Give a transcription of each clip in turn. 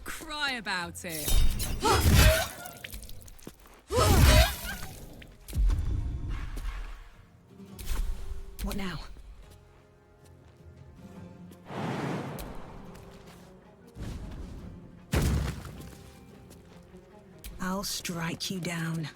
Cry about it. What now? I'll strike you down.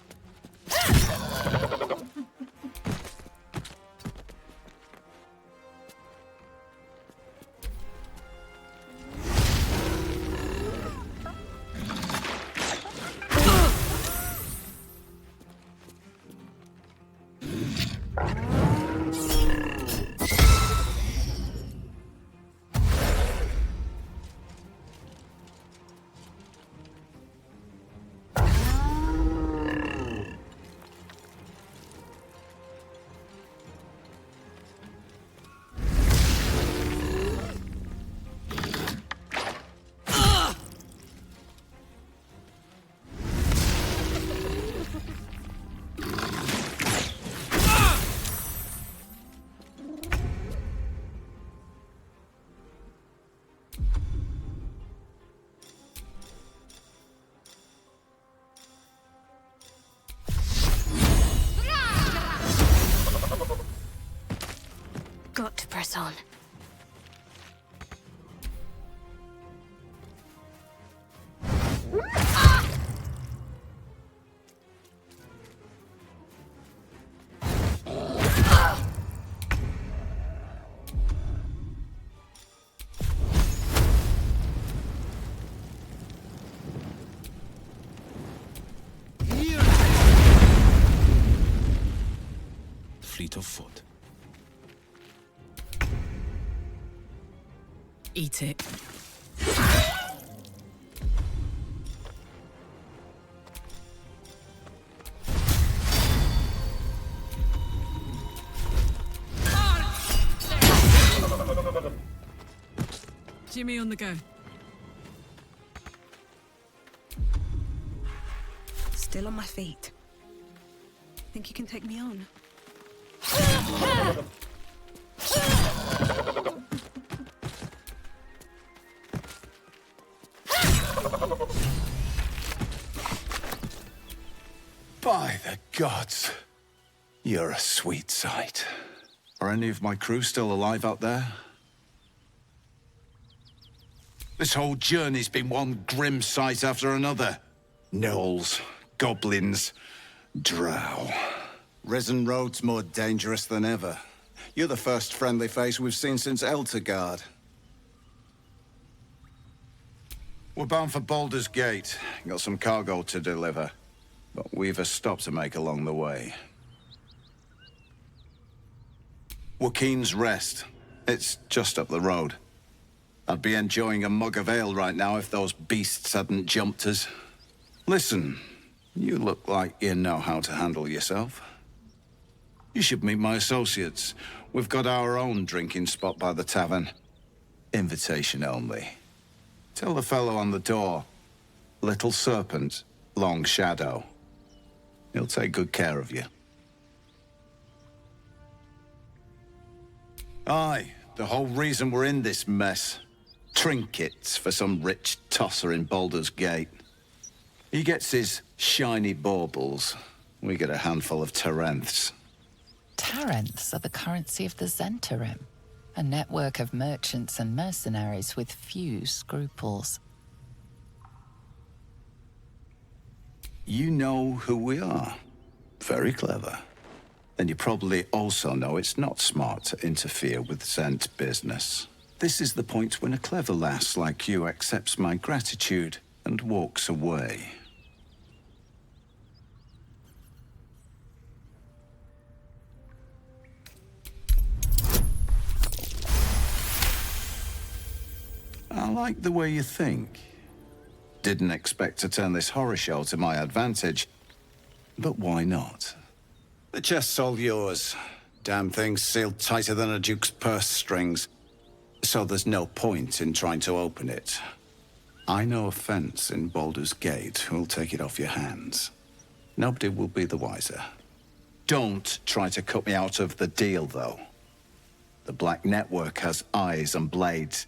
Got to press on. Fleet of foot. Eat it. Jimmy on the go. Still on my feet. Think you can take me on? By the gods, you're a sweet sight. Are any of my crew still alive out there? This whole journey's been one grim sight after another. Gnolls, goblins, drow. Risen Road's more dangerous than ever. You're the first friendly face we've seen since Eltergard. We're bound for Baldur's Gate. Got some cargo to deliver. But we've a stop to make along the way. Waukeen's Rest. It's just up the road. I'd be enjoying a mug of ale right now if those beasts hadn't jumped us. Listen, you look like you know how to handle yourself. You should meet my associates. We've got our own drinking spot by the tavern. Invitation only. Tell the fellow on the door. Little Serpent, Long Shadow. He'll take good care of you. Aye, the whole reason we're in this mess. Trinkets for some rich tosser in Baldur's Gate. He gets his shiny baubles. We get a handful of Tarenths. Tarenths are the currency of the Zentarim, a network of merchants and mercenaries with few scruples. You know who we are. Very clever. And you probably also know it's not smart to interfere with Zent business. This is the point when a clever lass like you accepts my gratitude and walks away. like the way you think. Didn't expect to turn this horror show to my advantage, but why not? The chest's all yours. Damn thing's sealed tighter than a duke's purse strings. So there's no point in trying to open it. I know a fence in Baldur's Gate who'll take it off your hands. Nobody will be the wiser. Don't try to cut me out of the deal, though. The Black Network has eyes and blades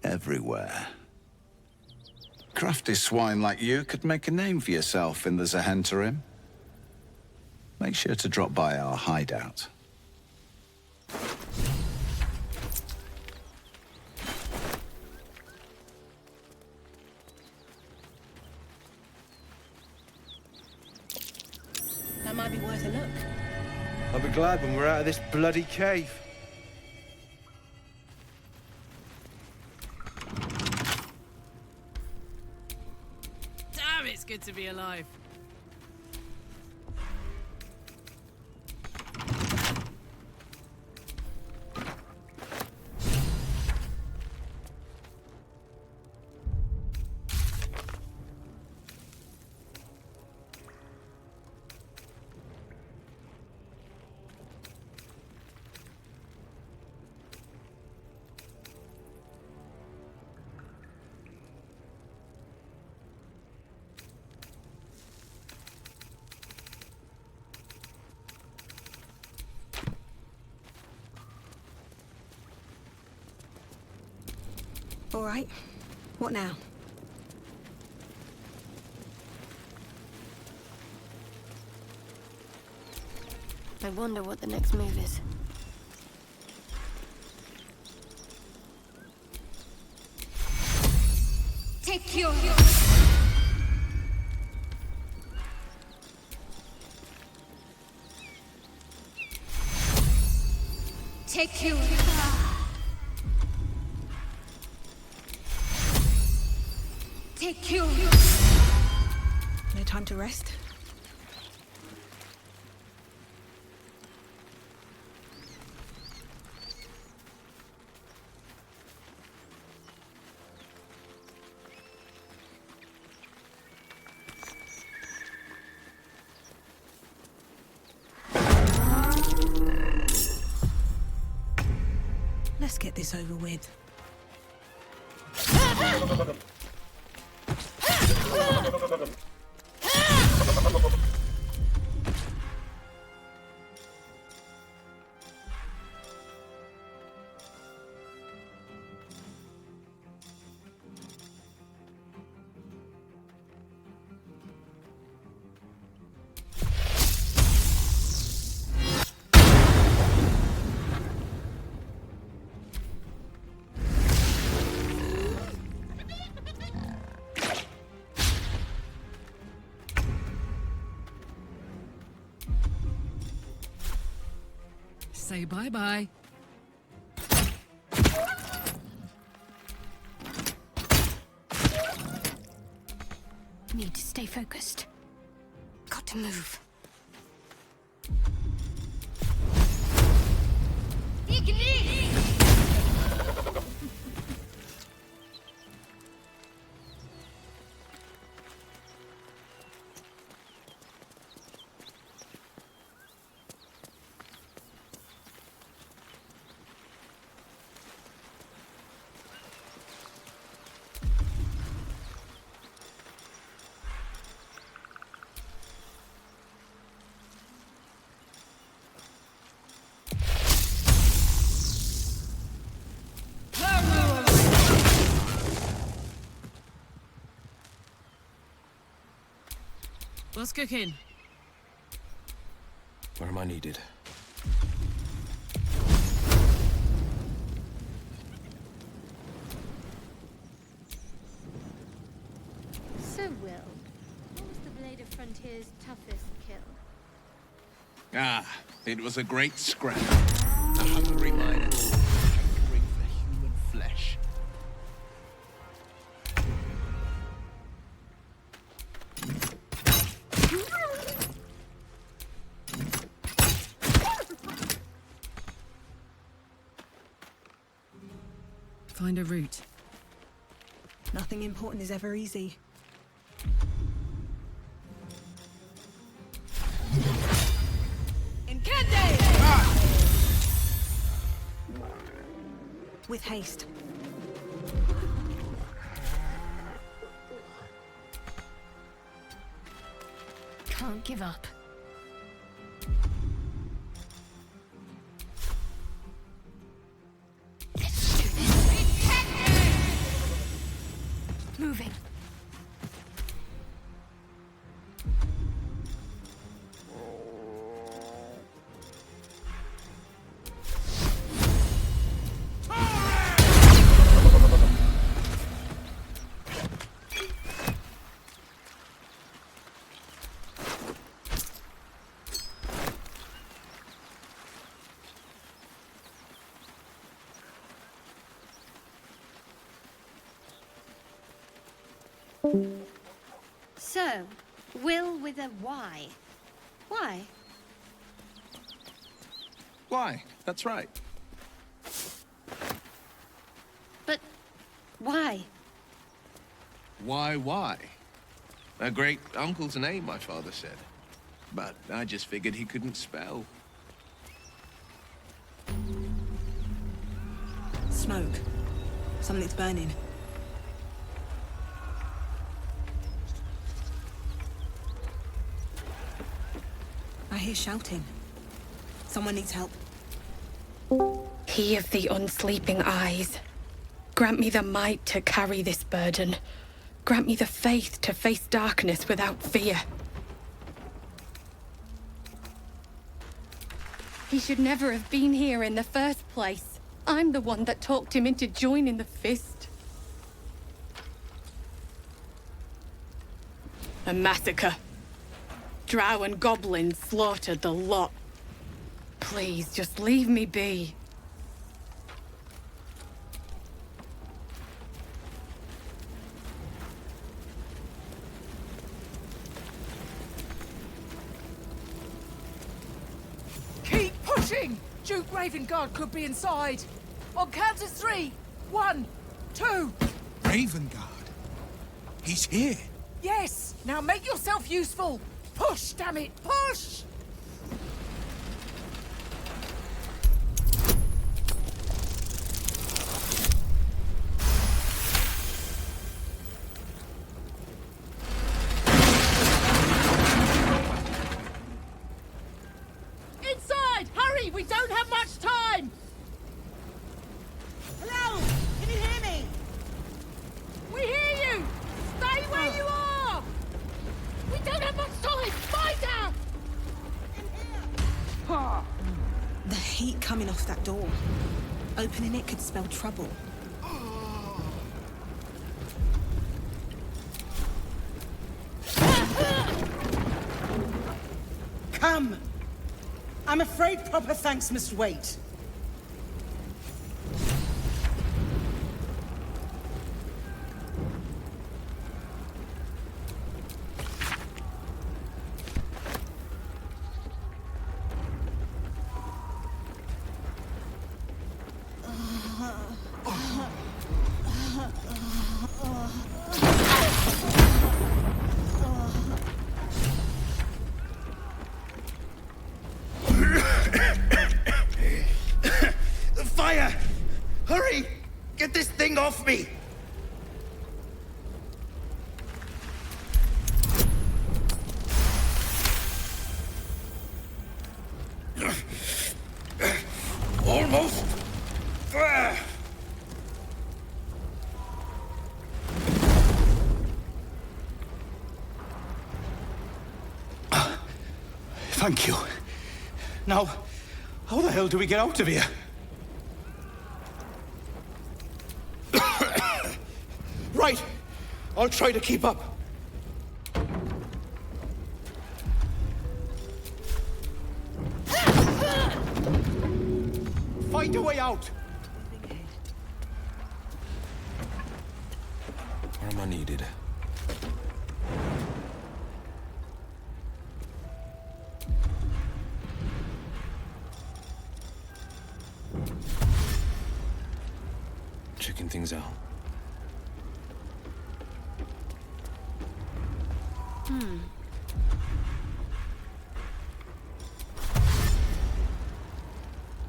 everywhere. Crafty swine like you could make a name for yourself in the Zahenterim. Make sure to drop by our hideout. That might be worth a look. I'll be glad when we're out of this bloody cave. Damn, it's good to be alive. All right. What now? I wonder what the next move is. Take your... Take your... Take your... No time to rest? Let's get this over with. Say bye-bye. Need to stay focused. Got to move. What's cooking? Where am I needed? So, Will, what was the Blade of Frontier's toughest kill? Ah, it was a great scrap. A hungry miner hankering for human flesh. Find a route. Nothing important is ever easy. Incende! With haste. Can't give up. Let's do this. Moving. So, Will with a Y. Why? Why? That's right. But why? Why? A great uncle's name, my father said. But I just figured he couldn't spell. Smoke. Something's burning. I hear shouting. Someone needs help. He of the unsleeping eyes, grant me the might to carry this burden. Grant me the faith to face darkness without fear. He should never have been here in the first place. I'm the one that talked him into joining the Fist. A massacre. Drow and goblins slaughtered the lot. Please, just leave me be. Keep pushing! Duke Ravengard could be inside. On count of 3. 1, 2. Ravengard? He's here. Yes! Now make yourself useful! Push, damn it! Push! Inside! Hurry! We don't have much time! Hello! Can you hear me? We hear you! Stay where you are! We don't have much time! Spider! The heat coming off that door. Opening it could spell trouble. Come! I'm afraid proper thanks must wait. Fire! Hurry! Get this thing off me! Almost. Thank you. Now, how the hell do we get out of here? Right. I'll try to keep up. Find a way out. Armor needed. Checking things out.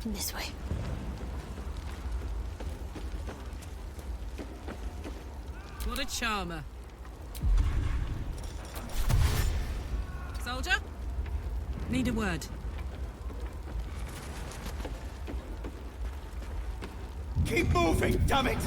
This way. What a charmer. Soldier? Need a word. Keep moving, damn it!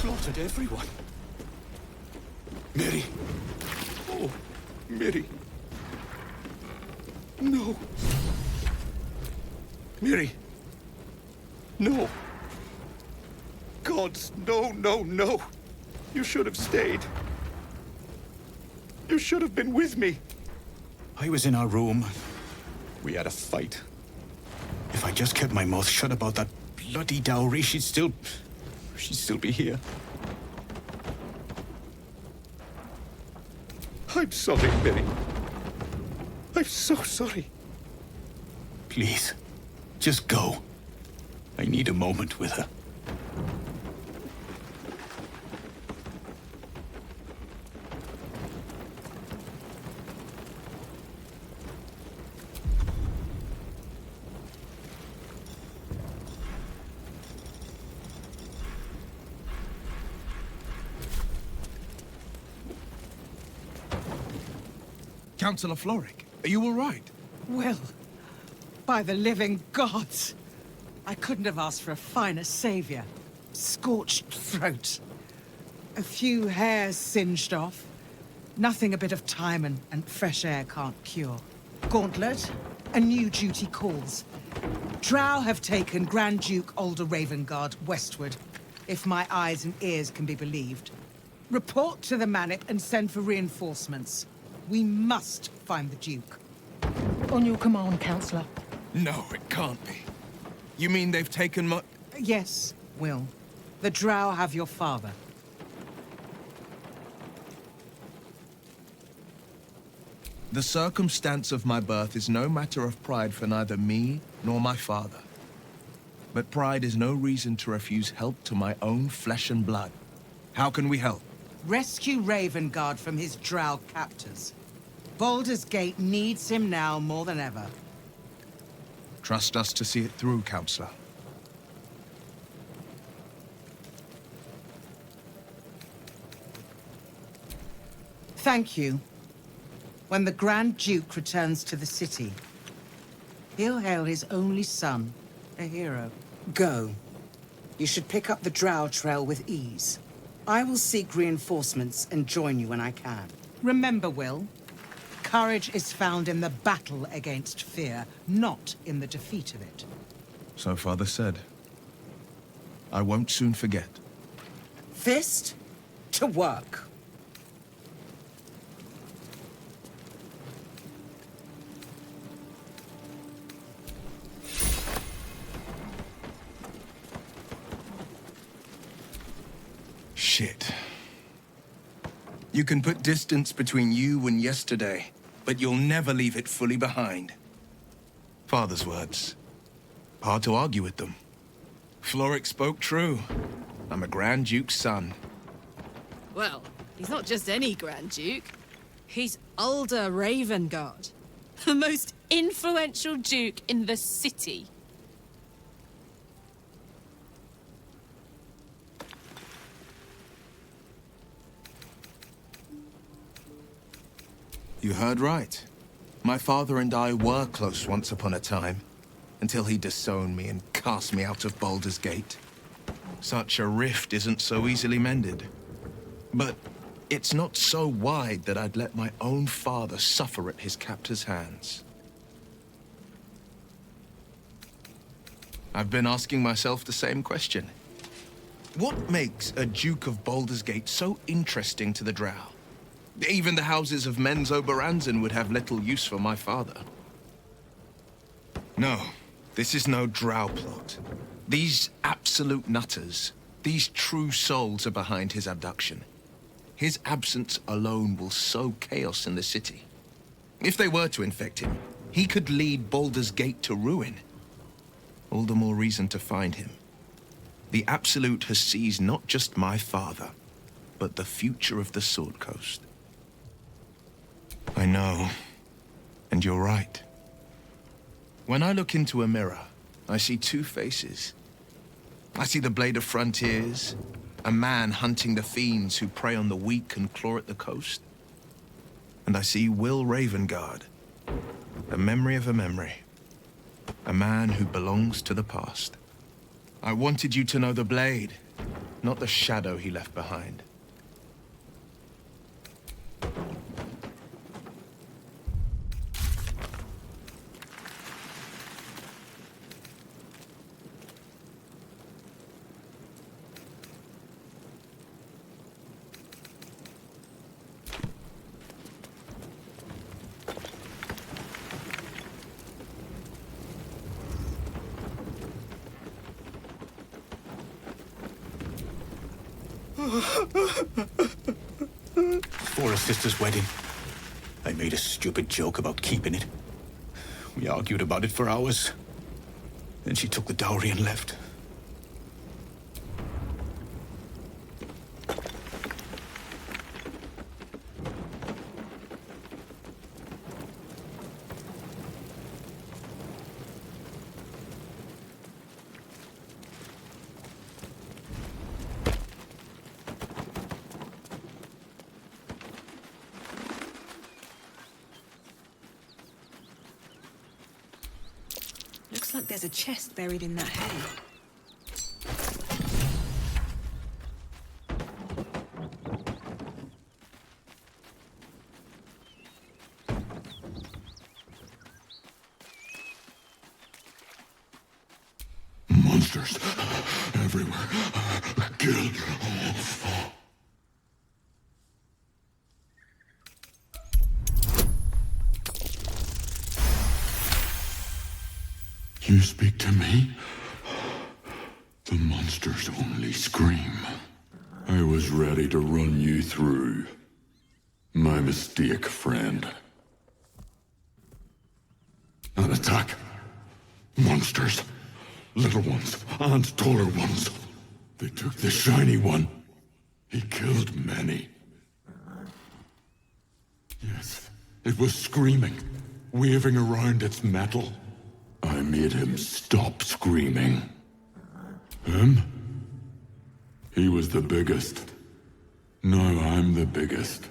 Slaughtered everyone. Mary. Oh, Mary. No. Mary. No. Gods, no, no, no. You should have stayed. You should have been with me. I was in our room. We had a fight. If I just kept my mouth shut about that bloody dowry, she'd still be here. I'm sorry, Mary. I'm so sorry. Please, just go. I need a moment with her. Councillor Floric, are you all right? Well, by the living gods, I couldn't have asked for a finer savior. Scorched throat. A few hairs singed off. Nothing a bit of time and fresh air can't cure. Gauntlet, a new duty calls. Drow have taken Grand Duke Alder Ravengard westward, if my eyes and ears can be believed. Report to the Manic and send for reinforcements. We must find the Duke. On your command, Councillor. No, it can't be. You mean they've taken my... Yes, Will. The Drow have your father. The circumstance of my birth is no matter of pride for neither me nor my father. But pride is no reason to refuse help to my own flesh and blood. How can we help? Rescue Ravengard from his Drow captors. Baldur's Gate needs him now more than ever. Trust us to see it through, Councillor. Thank you. When the Grand Duke returns to the city, he'll hail his only son, a hero. Go. You should pick up the Drow trail with ease. I will seek reinforcements and join you when I can. Remember, Will, courage is found in the battle against fear, not in the defeat of it. So Father said. I won't soon forget. Fist to work. Shit. You can put distance between you and yesterday, but you'll never leave it fully behind. Father's words. Hard to argue with them. Floric spoke true. I'm a Grand Duke's son. Well, he's not just any Grand Duke. He's Alder Ravengard, the most influential Duke in the city. You heard right. My father and I were close once upon a time, until he disowned me and cast me out of Baldur's Gate. Such a rift isn't so easily mended. But it's not so wide that I'd let my own father suffer at his captor's hands. I've been asking myself the same question. What makes a Duke of Baldur's Gate so interesting to the Drow? Even the houses of Men's Oberanzan would have little use for my father. No, this is no Drow plot. These absolute nutters, these true souls are behind his abduction. His absence alone will sow chaos in the city. If they were to infect him, he could lead Baldur's Gate to ruin. All the more reason to find him. The Absolute has seized not just my father, but the future of the Sword Coast. I know, and you're right. When I look into a mirror, I see two faces. I see the Blade of Frontiers, a man hunting the fiends who prey on the weak and claw at the coast. And I see Will Ravengard, a memory of a memory, a man who belongs to the past. I wanted you to know the Blade, not the shadow he left behind. For her sister's wedding, I made a stupid joke about keeping it. We argued about it for hours. Then she took the dowry and left. Looks like there's a chest buried in that hay. Monsters everywhere. Kill. You speak to me? The monsters only scream. I was ready to run you through. My mistake, friend. An attack. Monsters. Little ones and taller ones. They took the shiny one. He killed many. Yes, it was screaming, waving around its metal. I made him stop screaming. Him? He was the biggest. Now I'm the biggest.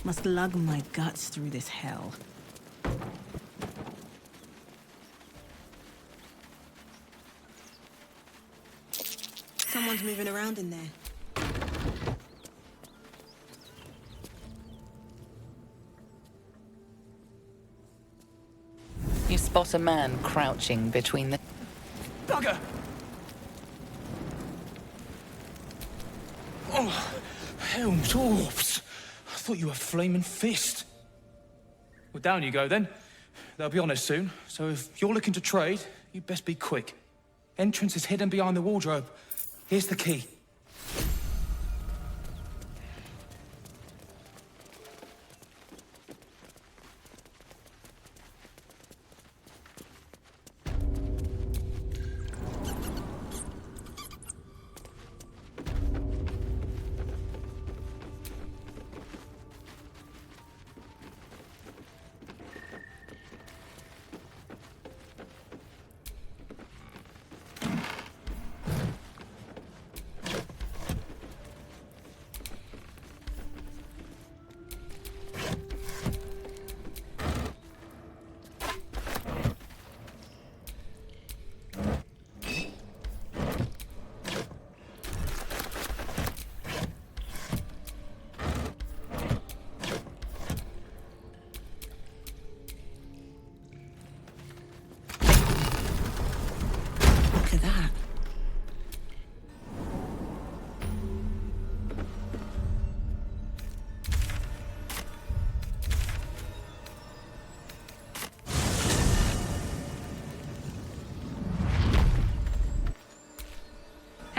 Must lug my guts through this hell. Someone's moving around in there. You spot a man crouching between the... Bugger! Oh, Helm's Orbs! I thought you were Flaming Fist. Well, down you go then. They'll be on us soon, so if you're looking to trade, you best be quick. Entrance is hidden behind the wardrobe. Here's the key.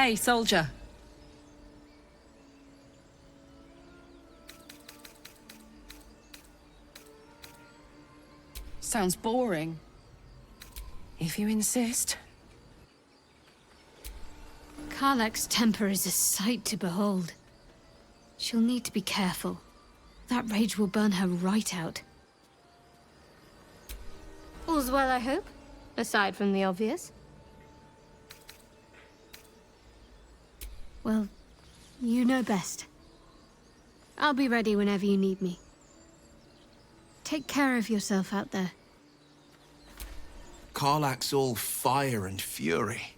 Hey, soldier. Sounds boring. If you insist. Karlach's temper is a sight to behold. She'll need to be careful. That rage will burn her right out. All's well, I hope? Aside from the obvious. Well, you know best. I'll be ready whenever you need me. Take care of yourself out there. Karlach's all fire and fury.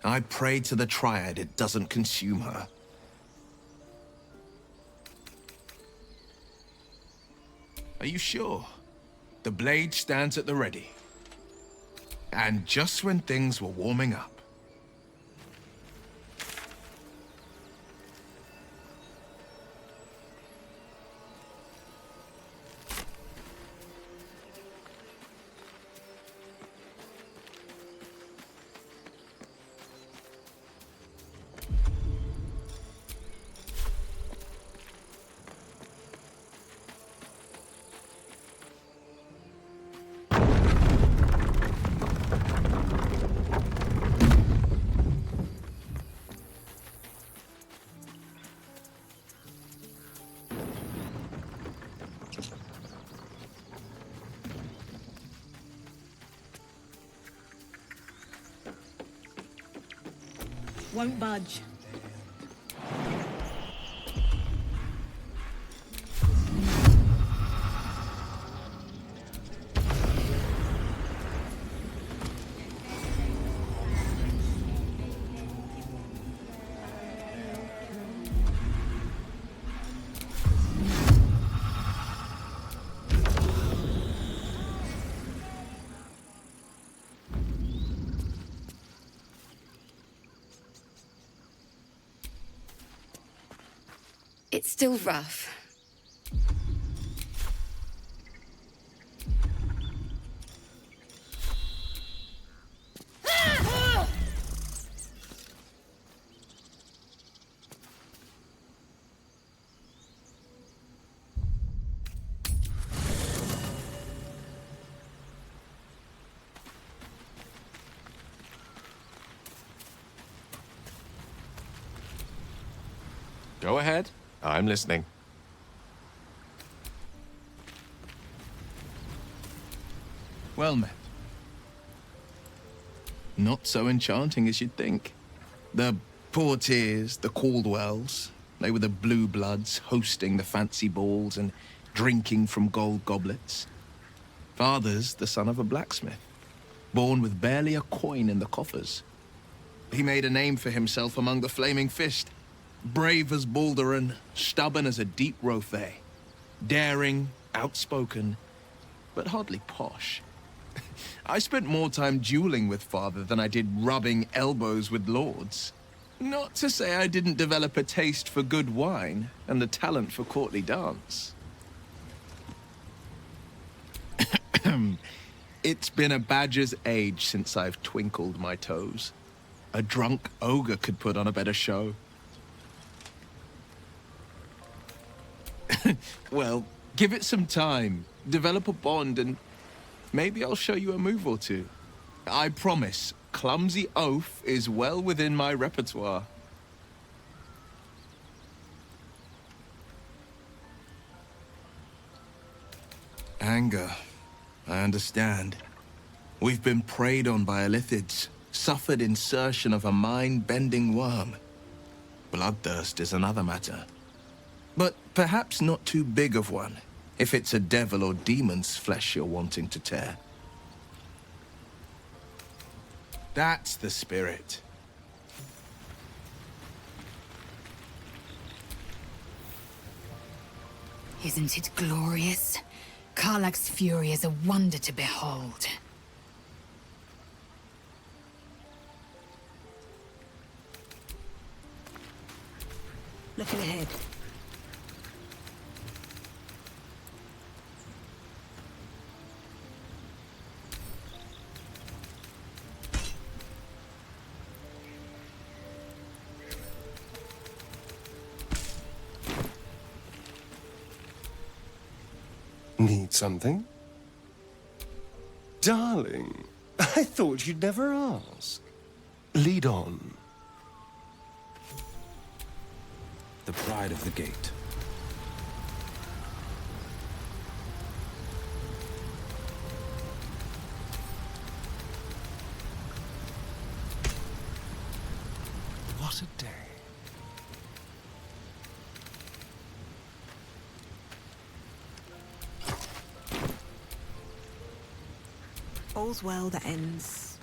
I pray to the Triad it doesn't consume her. Are you sure? The blade stands at the ready. And just when things were warming up. Won't budge. It's still rough. Go ahead. I'm listening. Well met. Not so enchanting as you'd think. The Portiers, the Caldwells, they were the blue bloods hosting the fancy balls and drinking from gold goblets. Father's the son of a blacksmith, born with barely a coin in the coffers. He made a name for himself among the Flaming Fist. Brave as Balduran, stubborn as a deep Rothay, daring, outspoken, but hardly posh. I spent more time dueling with Father than I did rubbing elbows with lords. Not to say I didn't develop a taste for good wine and a talent for courtly dance. It's been a badger's age since I've twinkled my toes. A drunk ogre could put on a better show. Well, give it some time, develop a bond, and maybe I'll show you a move or two. I promise, clumsy oath is well within my repertoire. Anger. I understand. We've been preyed on by Illithids, suffered insertion of a mind-bending worm. Bloodthirst is another matter. But perhaps not too big of one, if it's a devil or demon's flesh you're wanting to tear. That's the spirit. Isn't it glorious? Karlach's fury is a wonder to behold. Looking ahead. Need something? Darling, I thought you'd never ask. Lead on. The pride of the gate. What a day. All's well that ends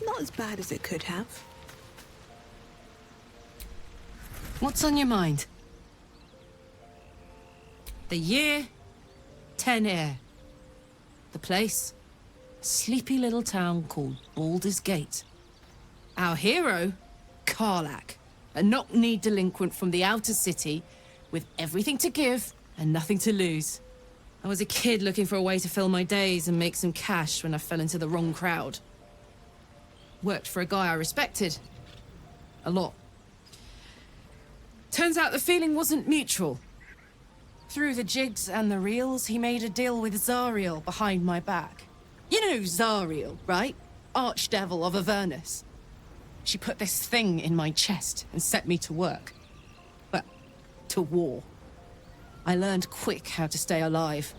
not as bad as it could have. What's on your mind? The year, 10 Air. The place, sleepy little town called Baldur's Gate. Our hero, Karlach, a knock-kneed delinquent from the outer city with everything to give and nothing to lose. I was a kid looking for a way to fill my days and make some cash when I fell into the wrong crowd. Worked for a guy I respected. A lot. Turns out the feeling wasn't mutual. Through the jigs and the reels, he made a deal with Zariel behind my back. You know Zariel, right? Archdevil of Avernus. She put this thing in my chest and set me to work. Well, to war. I learned quick how to stay alive.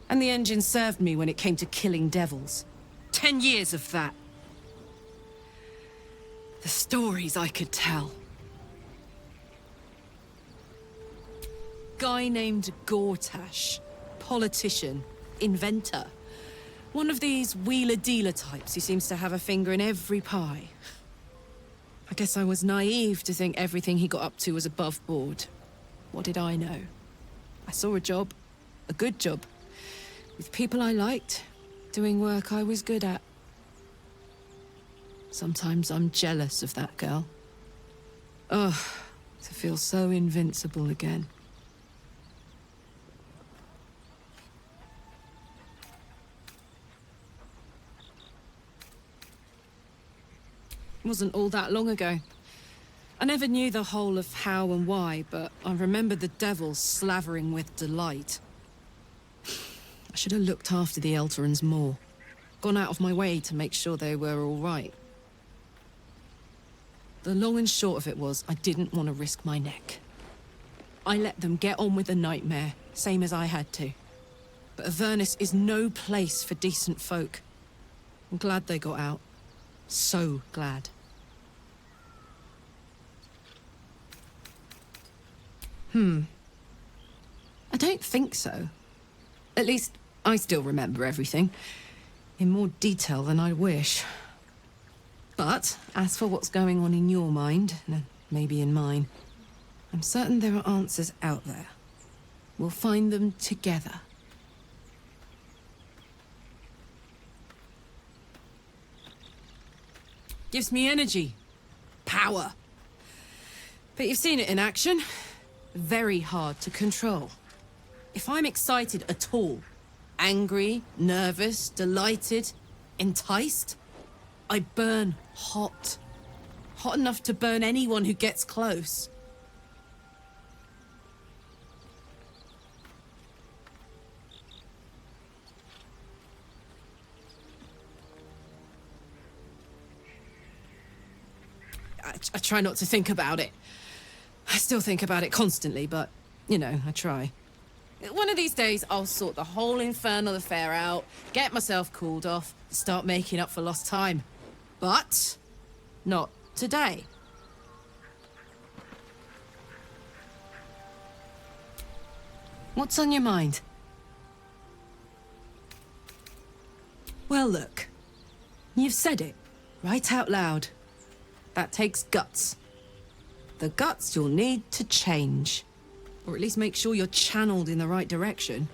And the engine served me when it came to killing devils. 10 years of that. The stories I could tell. Guy named Gortash. Politician. Inventor. One of these wheeler-dealer types who seems to have a finger in every pie. I guess I was naive to think everything he got up to was above board. What did I know? I saw a job. A good job. With people I liked. Doing work I was good at. Sometimes I'm jealous of that girl. Ugh, to feel so invincible again. It wasn't all that long ago. I never knew the whole of how and why, but I remember the devils slavering with delight. I should have looked after the Elterans more. Gone out of my way to make sure they were all right. The long and short of it was, I didn't want to risk my neck. I let them get on with the nightmare, same as I had to. But Avernus is no place for decent folk. I'm glad they got out. So glad. I don't think so. At least, I still remember everything. In more detail than I wish. But, as for what's going on in your mind, and maybe in mine, I'm certain there are answers out there. We'll find them together. Gives me energy. Power. But you've seen it in action. Very hard to control. If I'm excited at all, angry, nervous, delighted, enticed, I burn hot. Hot enough to burn anyone who gets close. I try not to think about it. I still think about it constantly, but, you know, I try. One of these days, I'll sort the whole infernal affair out, get myself cooled off, start making up for lost time. But not today. What's on your mind? Well, look. You've said it, right out loud. That takes guts. The guts you'll need to change. Or at least make sure you're channeled in the right direction.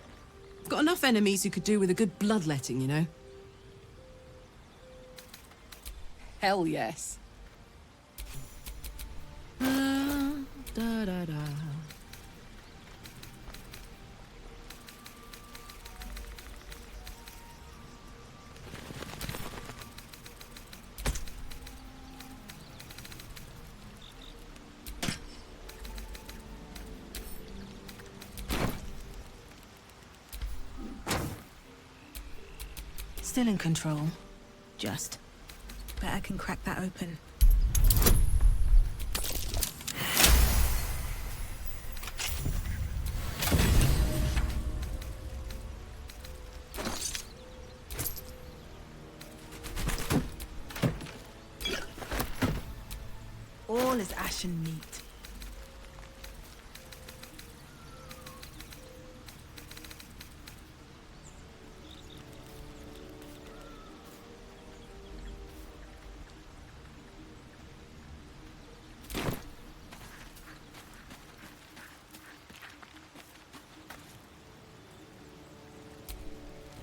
I've got enough enemies who could do with a good bloodletting, you know? Hell yes. Da, da, da. still in control. Just. Bet I can crack that open. All is ashen meat.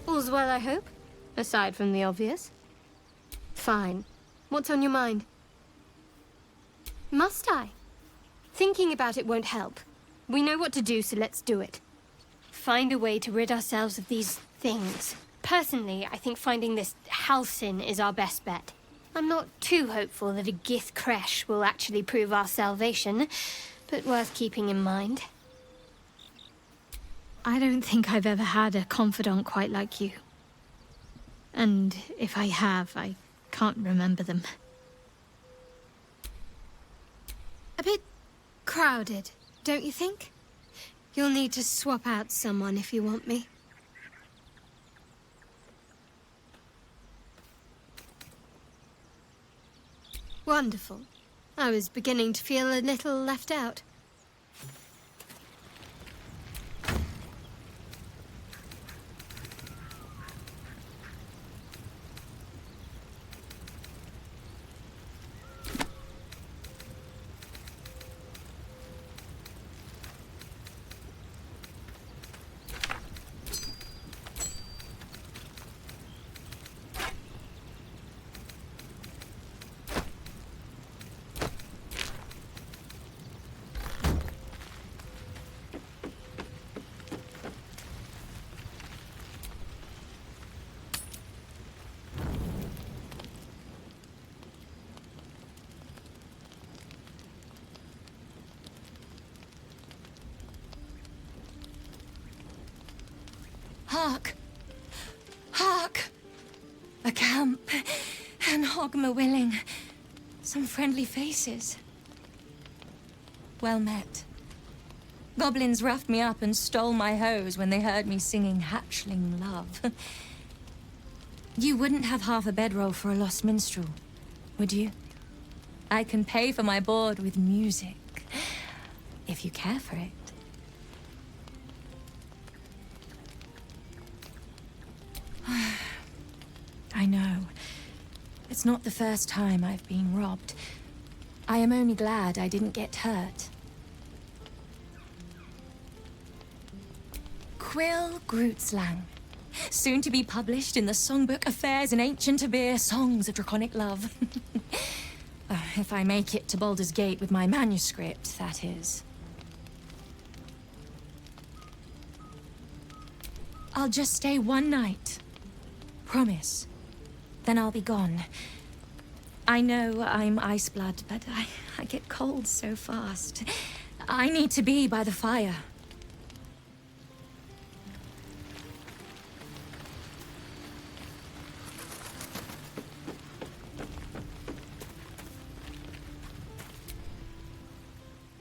All's well, I hope? Aside from the obvious. Fine. What's on your mind? Must I? Thinking about it won't help. We know what to do, so let's do it. Find a way to rid ourselves of these things. Personally, I think finding this Halcyon is our best bet. I'm not too hopeful that a Gith crash will actually prove our salvation, but worth keeping in mind. I don't think I've ever had a confidant quite like you. And if I have, I can't remember them. A bit crowded, don't you think? You'll need to swap out someone if you want me. Wonderful. I was beginning to feel a little left out. Hark! Hark! A camp, and Hogma willing. Some friendly faces. Well met. Goblins roughed me up and stole my hose when they heard me singing hatchling love. You wouldn't have half a bedroll for a lost minstrel, would you? I can pay for my board with music, if you care for it. I know. It's not the first time I've been robbed. I am only glad I didn't get hurt. Quill Grootslang. Soon to be published in the songbook Affairs in Ancient Abir, Songs of Draconic Love. If I make it to Baldur's Gate with my manuscript, that is. I'll just stay one night. Promise. Then I'll be gone. I know I'm Iceblood, but I get cold so fast. I need to be by the fire.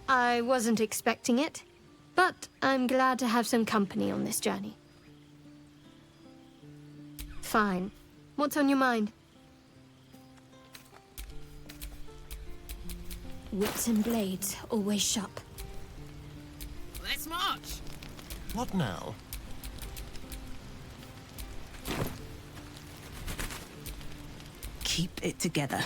I wasn't expecting it, but I'm glad to have some company on this journey. Fine. What's on your mind? Whips and blades, always sharp. Let's march! What now? Keep it together.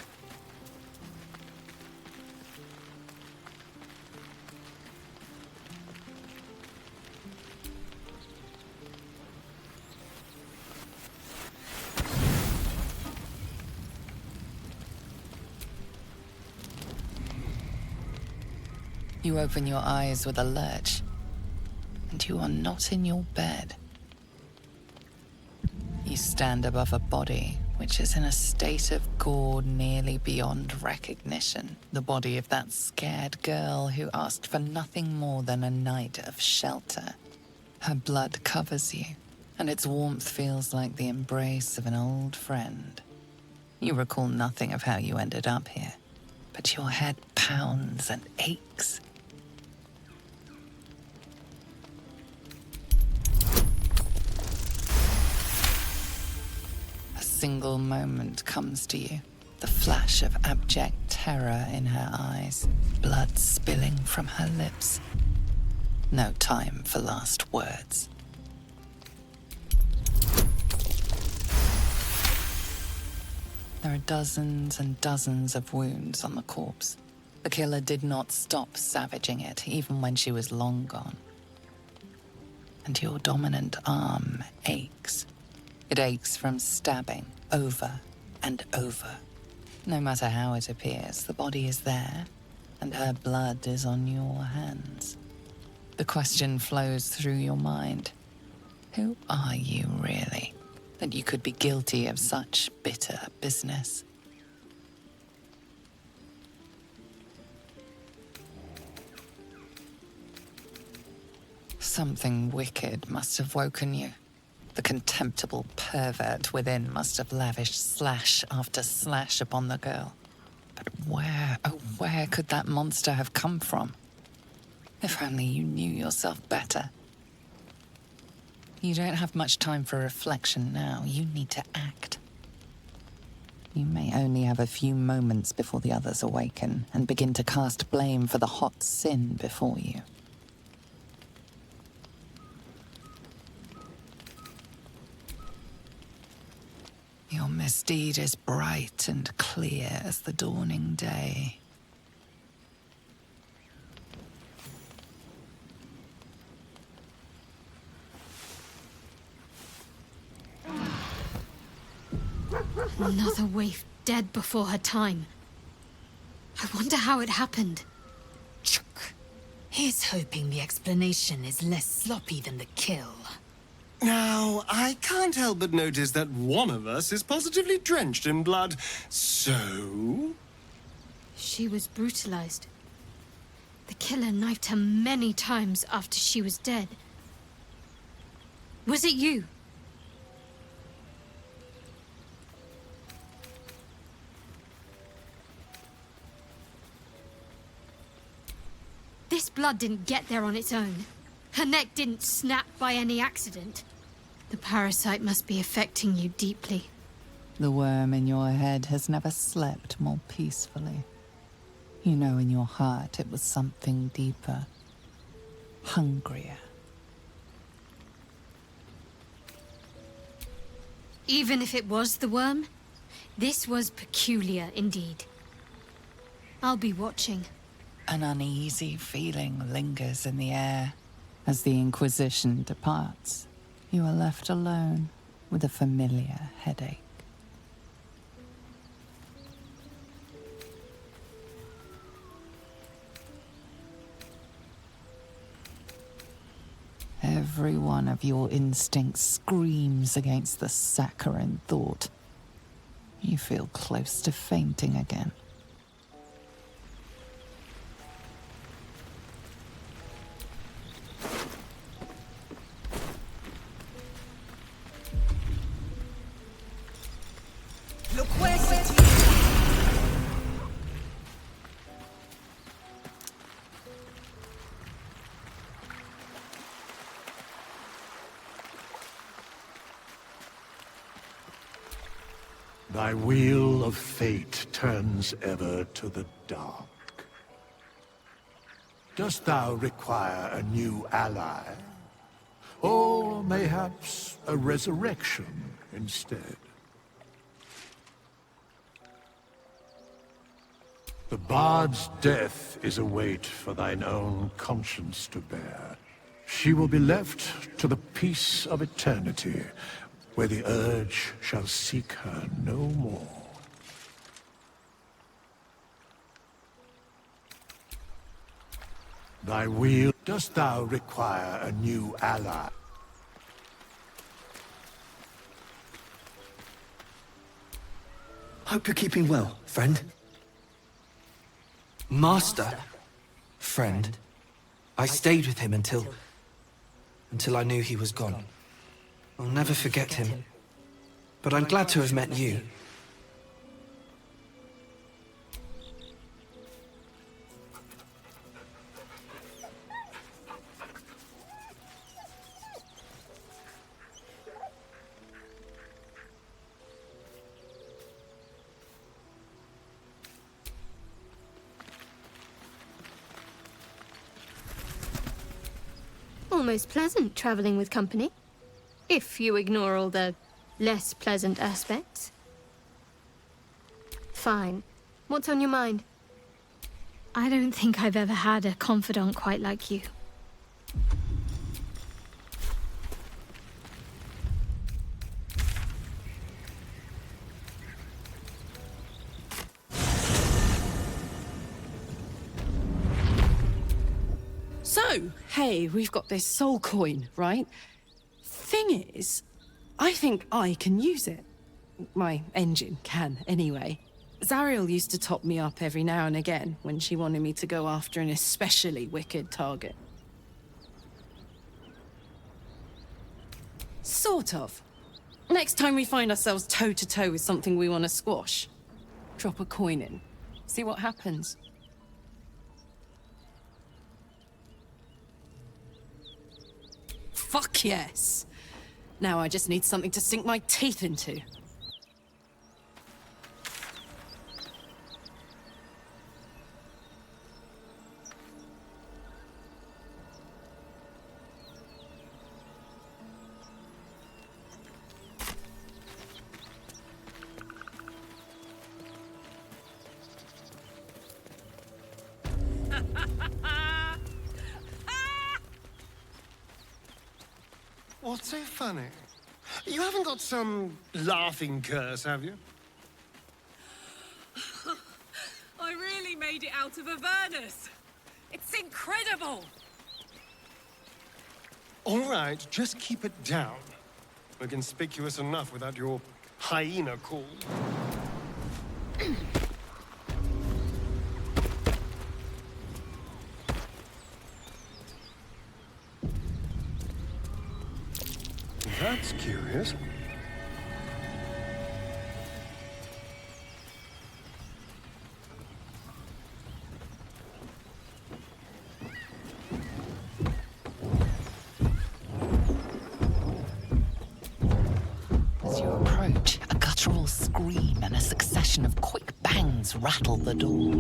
You open your eyes with a lurch, and you are not in your bed. You stand above a body which is in a state of gore nearly beyond recognition. The body of that scared girl who asked for nothing more than a night of shelter. Her blood covers you, and its warmth feels like the embrace of an old friend. You recall nothing of how you ended up here, but your head pounds and aches. A single moment comes to you, the flash of abject terror in her eyes, blood spilling from her lips. No time for last words. There are dozens and dozens of wounds on the corpse. The killer did not stop savaging it, even when she was long gone. And your dominant arm aches. It aches from stabbing over and over. No matter how it appears, the body is there, and her blood is on your hands. The question flows through your mind. Who are you really, that you could be guilty of such bitter business? Something wicked must have woken you. The contemptible pervert within must have lavished slash after slash upon the girl. But where, oh where could that monster have come from? If only you knew yourself better. You don't have much time for reflection now. You need to act. You may only have a few moments before the others awaken and begin to cast blame for the hot sin before you. Your misdeed is bright and clear as the dawning day. Another waif dead before her time. I wonder how it happened. Here's hoping the explanation is less sloppy than the kill. Now, I can't help but notice that one of us is positively drenched in blood. So? She was brutalized. The killer knifed her many times after she was dead. Was it you? This blood didn't get there on its own. Her neck didn't snap by any accident. The parasite must be affecting you deeply. The worm in your head has never slept more peacefully. You know in your heart it was something deeper, hungrier. Even if it was the worm, this was peculiar indeed. I'll be watching. An uneasy feeling lingers in the air. As the Inquisition departs, you are left alone with a familiar headache. Every one of your instincts screams against the saccharine thought. You feel close to fainting again. Thy wheel of fate turns ever to the dark. Dost thou require a new ally? Or mayhaps a resurrection instead? The bard's death is a weight for thine own conscience to bear. She will be left to the peace of eternity, where the urge shall seek her no more. Thy wheel, dost thou require a new ally? Hope you're keeping well, friend. Master? Friend. I stayed with him until I knew he was gone. I'll never forget him. But I'm glad to have met you. Almost pleasant traveling with company. If you ignore all the less pleasant aspects. Fine. What's on your mind? I don't think I've ever had a confidant quite like you. So, hey, we've got this soul coin, right? Thing is, I think I can use it. My engine can, anyway. Zariel used to top me up every now and again when she wanted me to go after an especially wicked target. Sort of. Next time we find ourselves toe-to-toe with something we want to squash, drop a coin in. See what happens. Fuck yes! Now I just need something to sink my teeth into. What's so funny? You haven't got some laughing curse, have you? I really made it out of Avernus. It's incredible. All right, just keep it down. We're conspicuous enough without your hyena call. That's curious. As you approach, a guttural scream and a succession of quick bangs rattle the door.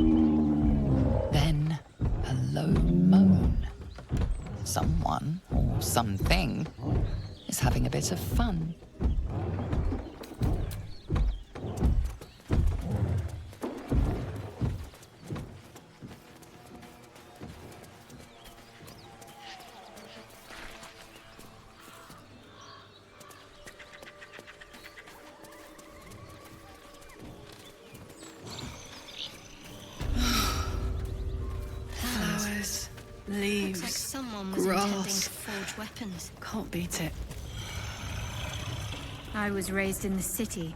Then, a low moan. Someone, or something, is having a bit of fun. Flowers, leaves, Looks like someone was grass. intending to forge weapons. Can't beat it. I was raised in the city.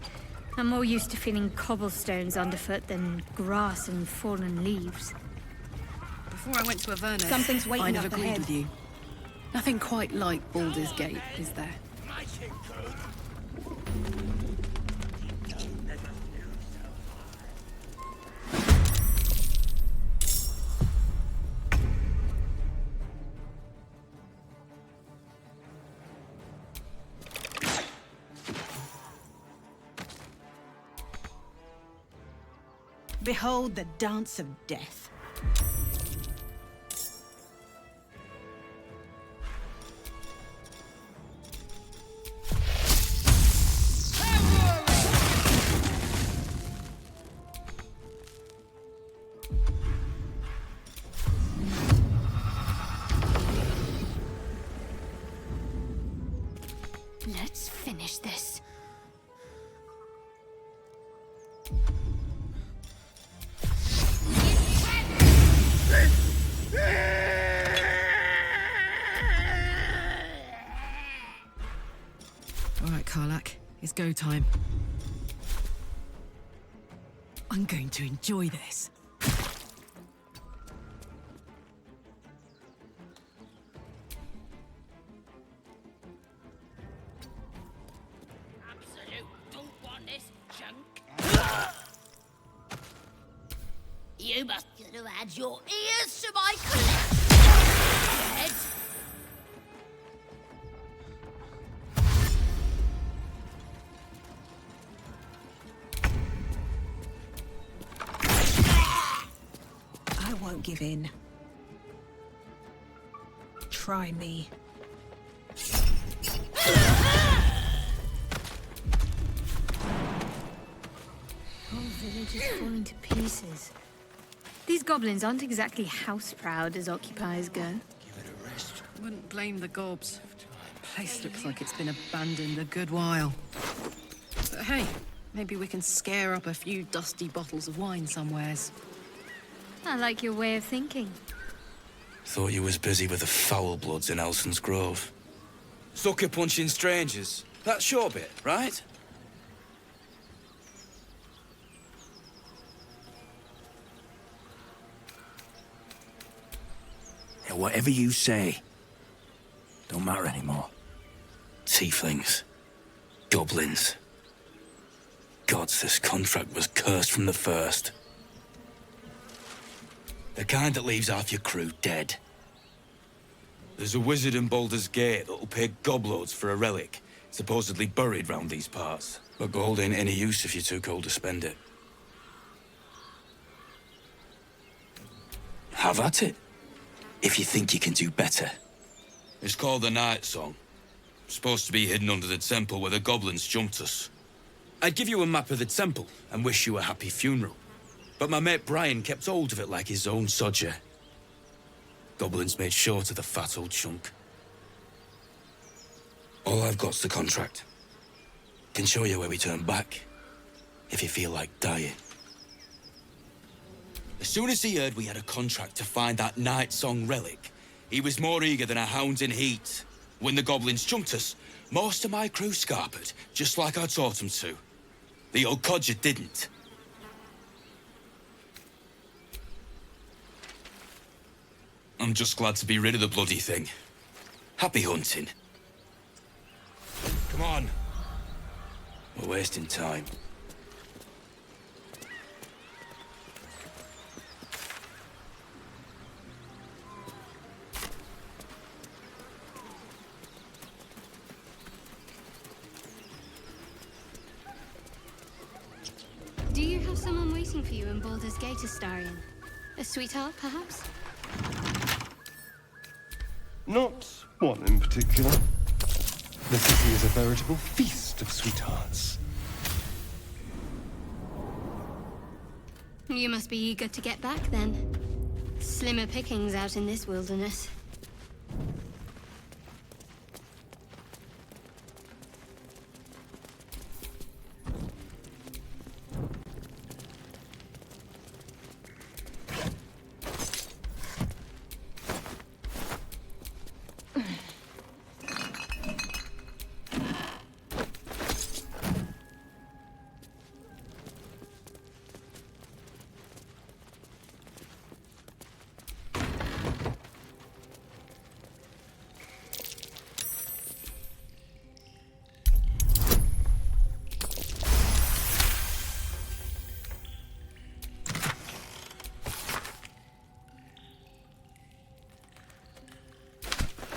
I'm more used to feeling cobblestones underfoot than grass and fallen leaves. Before I went to Avernus, Something's waiting I'd have up agreed ahead. with you. Nothing quite like Baldur's Gate, is there? Behold the dance of death. Let's finish this. All right, Karlak, it's go time. I'm going to enjoy this. Add your ears to my collection, Ed. I won't give in. Try me. Whole village is falling to pieces. These goblins aren't exactly house-proud as occupiers go. Wouldn't blame the gobs. Place looks like it's been abandoned a good while. But hey, maybe we can scare up a few dusty bottles of wine somewheres. I like your way of thinking. Thought you was busy with the foul bloods in Elson's Grove. Sucker punching strangers. That's your bit, right? Yeah, whatever you say, don't matter anymore. Tieflings. Goblins. Gods, this contract was cursed from the first. The kind that leaves half your crew dead. There's a wizard in Baldur's Gate that'll pay gobloads for a relic, supposedly buried round these parts. But gold ain't any use if you're too cold to spend it. Have at it, if you think you can do better. It's called the Night Song. Supposed to be hidden under the temple where the goblins jumped us. I'd give you a map of the temple and wish you a happy funeral. But my mate Brian kept hold of it like his own sodger. Goblins made short of the fat old chunk. All I've got's the contract. Can show you where we turn back, if you feel like dying. As soon as he heard we had a contract to find that Night Song relic, he was more eager than a hound in heat. When the goblins jumped us, most of my crew scarpered, just like I taught them to. The old codger didn't. I'm just glad to be rid of the bloody thing. Happy hunting. Come on. We're wasting time. Do you have someone waiting for you in Baldur's Gate, Astarion? A sweetheart, perhaps? Not one in particular. The city is a veritable feast of sweethearts. You must be eager to get back, then. Slimmer pickings out in this wilderness.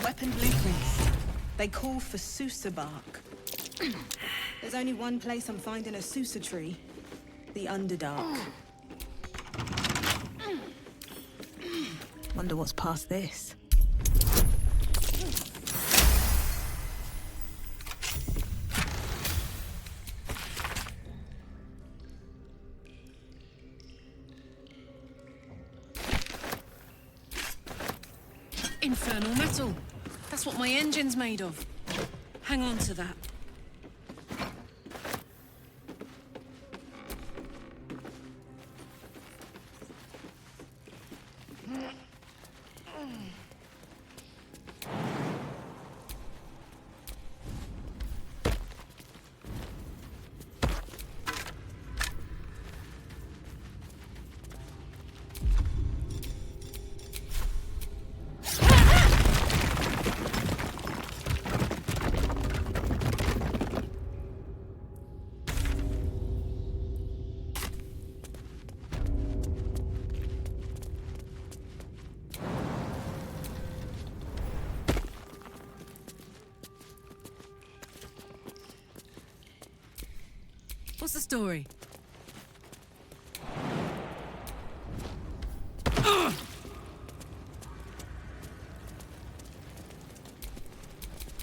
Weapon blueprints. They call for Sousa bark. There's only one place I'm finding a Sousa tree. The Underdark. Wonder what's past this. Infernal metal. That's what my engine's made of. Hang on to that. What's the story?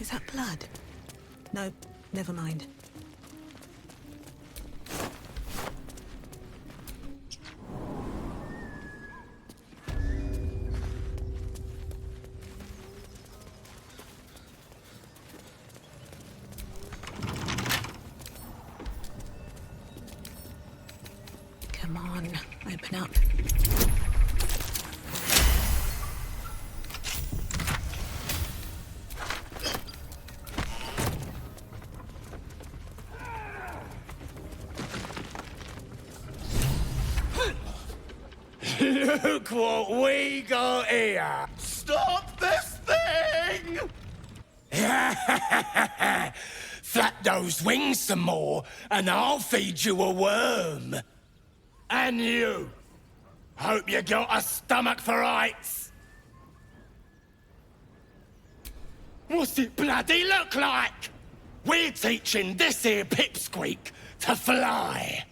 Is that blood? No, never mind. Come on, open up. Look what we got here! Stop this thing! Flap those wings some more, and I'll feed you a worm. And you. Hope you got a stomach for heights. What's it bloody look like? We're teaching this here pipsqueak to fly.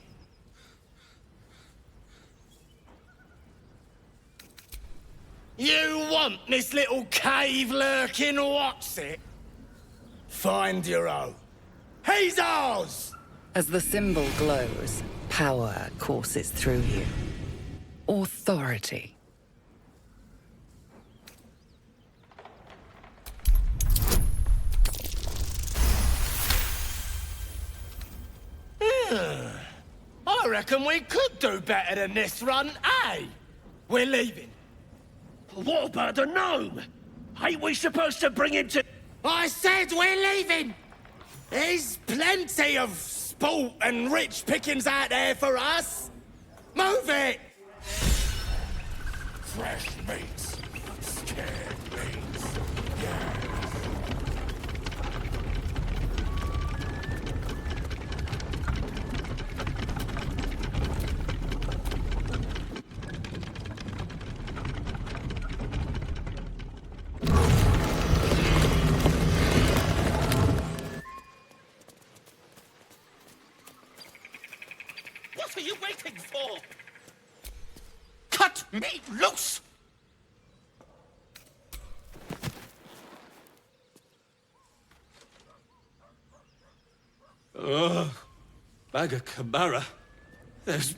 You want this little cave lurking what's it? Find your own. He's ours! As the symbol glows, power courses through you. Authority. I reckon we could do better than this run, eh? We're leaving. What about the gnome? Ain't we supposed to bring him to... I said we're leaving! There's plenty of sport and rich pickings out there for us. Move it! Fresh meats. Scared meats. Yeah. What are you waiting for? Cut me loose! Ugh. Bag of Camara. Those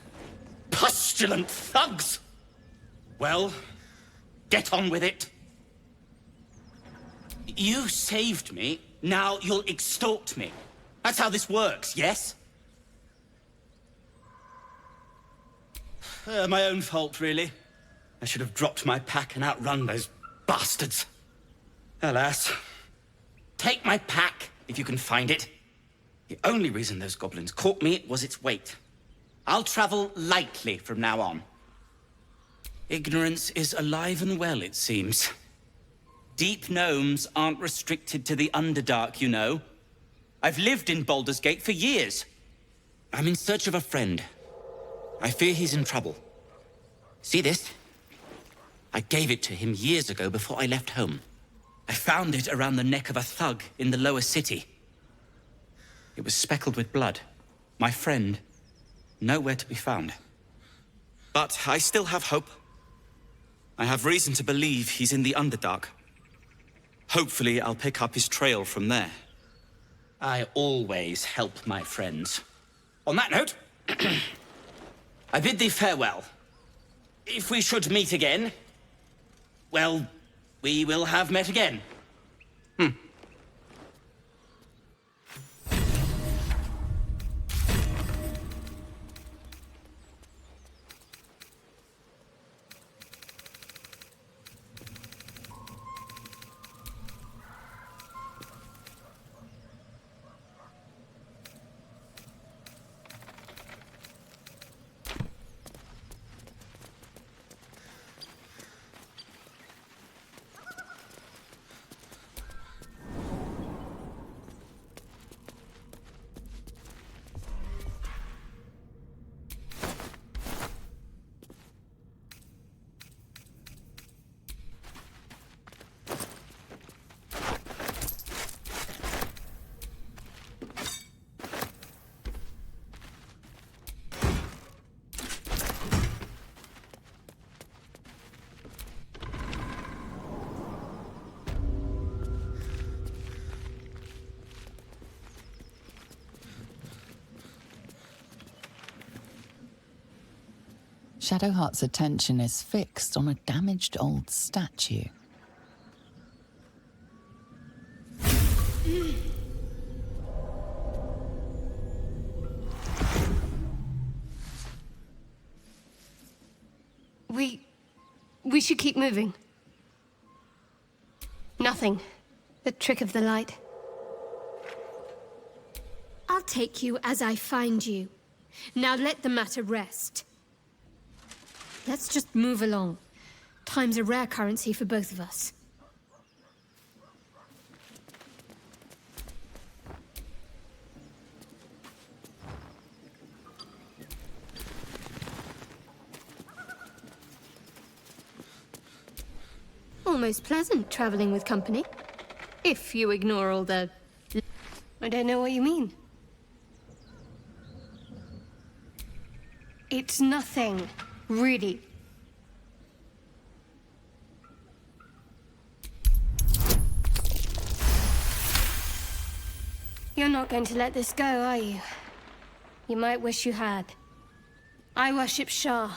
pustulant thugs. Well, get on with it. You saved me, now you'll extort me. That's how this works, yes? My own fault, really. I should have dropped my pack and outrun those bastards. Alas. Take my pack, if you can find it. The only reason those goblins caught me was its weight. I'll travel lightly from now on. Ignorance is alive and well, it seems. Deep gnomes aren't restricted to the Underdark, you know. I've lived in Baldur's Gate for years. I'm in search of a friend. I fear he's in trouble. See this? I gave it to him years ago before I left home. I found it around the neck of a thug in the lower city. It was speckled with blood. My friend, nowhere to be found. But I still have hope. I have reason to believe he's in the Underdark. Hopefully, I'll pick up his trail from there. I always help my friends. On that note, I bid thee farewell. If we should meet again, well, we will have met again. Shadowheart's attention is fixed on a damaged old statue. We should keep moving. Nothing. The trick of the light. I'll take you as I find you. Now let the matter rest. Let's just move along. Time's a rare currency for both of us. Almost pleasant traveling with company. If you ignore all the... I don't know what you mean. It's nothing, really. You're not going to let this go, are you? You might wish you had. I worship Shah,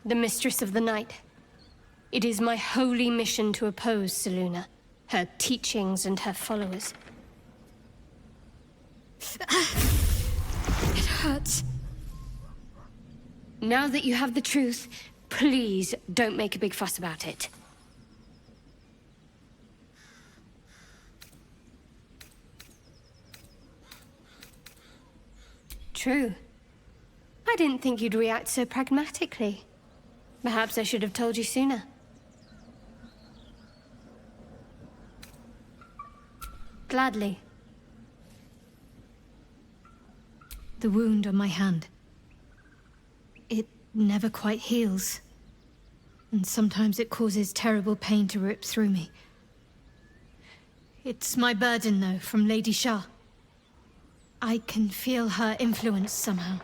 the Mistress of the Night. It is my holy mission to oppose Selûne, her teachings and her followers. It hurts. Now that you have the truth, please don't make a big fuss about it. True. I didn't think you'd react so pragmatically. Perhaps I should have told you sooner. Gladly. The wound on my hand. It never quite heals. And sometimes it causes terrible pain to rip through me. It's my burden, though, from Lady Shah. I can feel her influence somehow.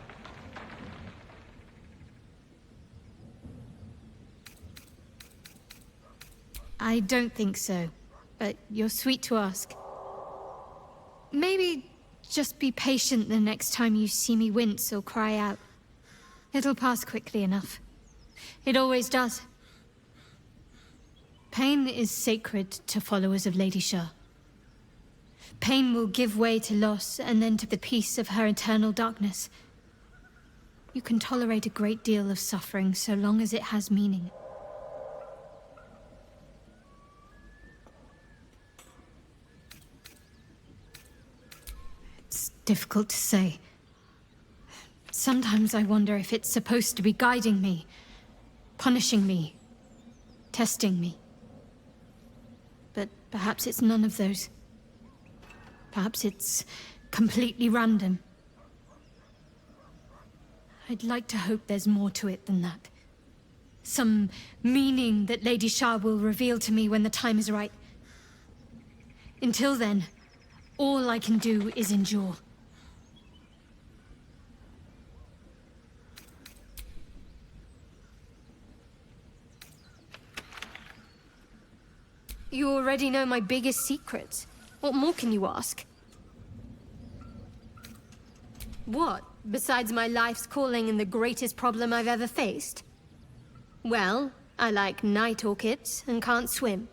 I don't think so, but you're sweet to ask. Maybe just be patient the next time you see me wince or cry out. It'll pass quickly enough. It always does. Pain is sacred to followers of Lady Shah. Pain will give way to loss and then to the peace of her eternal darkness. You can tolerate a great deal of suffering so long as it has meaning. It's difficult to say. Sometimes I wonder if it's supposed to be guiding me, punishing me, testing me. But perhaps it's none of those. Perhaps it's completely random. I'd like to hope there's more to it than that. Some meaning that Lady Shah will reveal to me when the time is right. Until then, all I can do is endure. You already know my biggest secrets. What more can you ask? What, besides my life's calling and the greatest problem I've ever faced? Well, I like night orchids and can't swim.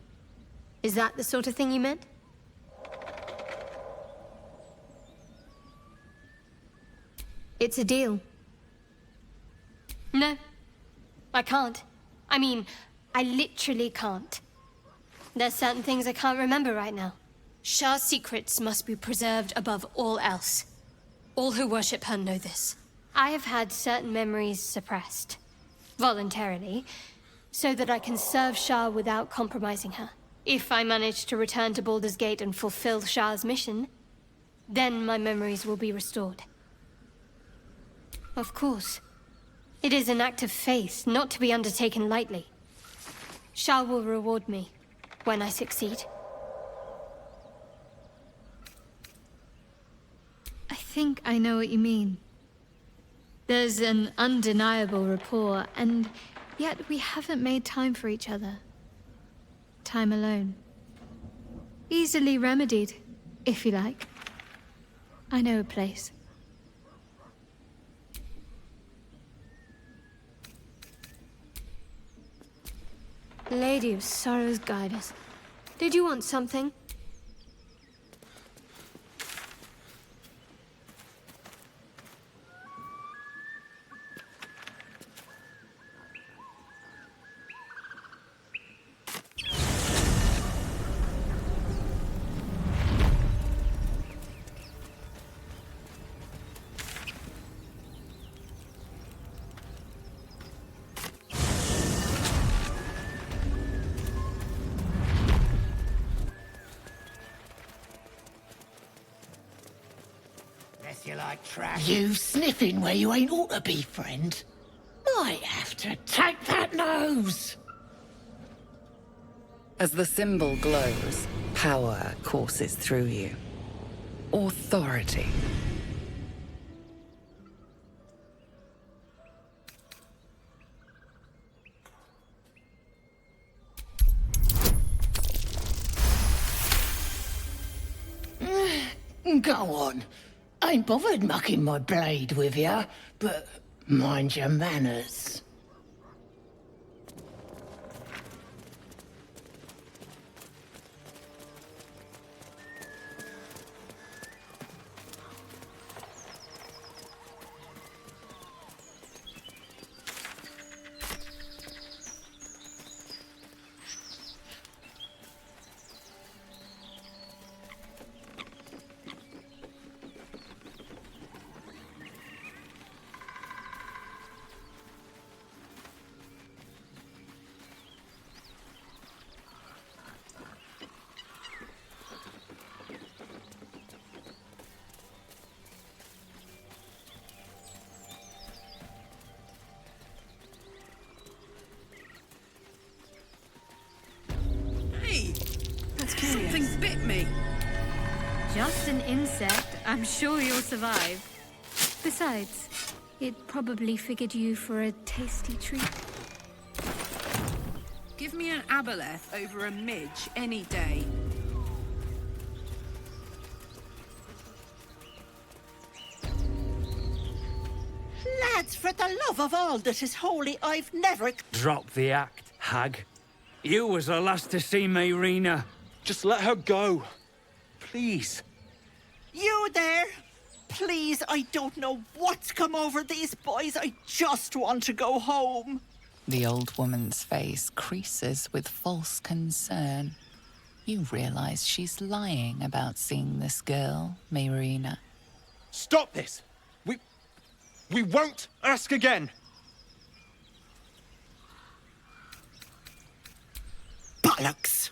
Is that the sort of thing you meant? It's a deal. No, I can't. I mean, I literally can't. There's certain things I can't remember right now. Shah's secrets must be preserved above all else. All who worship her know this. I have had certain memories suppressed, voluntarily, so that I can serve Shah without compromising her. If I manage to return to Baldur's Gate and fulfill Shah's mission, then my memories will be restored. Of course. It is an act of faith, not to be undertaken lightly. Shah will reward me when I succeed. I think I know what you mean. There's an undeniable rapport, and yet we haven't made time for each other. Time alone. Easily remedied, if you like. I know a place. Lady of Sorrows, guide us. Did you want something? You like trash? You sniffing where you ain't ought to be, friend. Might have to take that nose. As the symbol glows, power courses through you. Authority. Go on. Ain't bothered mucking my blade with ya, but mind your manners. Something bit me. Just an insect. I'm sure you'll survive. Besides, it probably figured you for a tasty treat. Give me an aboleth over a midge any day. Lads, for the love of all that is holy, I've never... Drop the act, hag. You was the last to see Mayrina. Just let her go. Please. You there? Please, I don't know what's come over these boys. I just want to go home. The old woman's face creases with false concern. You realize she's lying about seeing this girl, Mayrina. Stop this! We won't ask again! Bollocks!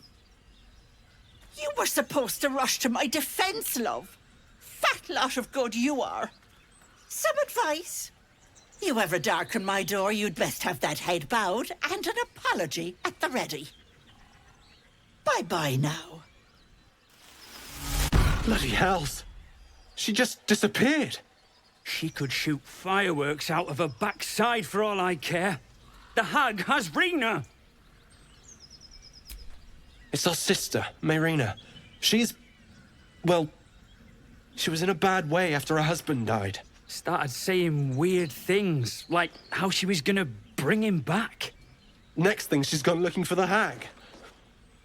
You were supposed to rush to my defense, love. Fat lot of good you are. Some advice? You ever darken my door, you'd best have that head bowed and an apology at the ready. Bye-bye now. Bloody hells. She just disappeared. She could shoot fireworks out of her backside for all I care. The hag has Rena. It's our sister, Mayrina. Well, she was in a bad way after her husband died. Started saying weird things, like how she was gonna bring him back. Next thing, she's gone looking for the hag.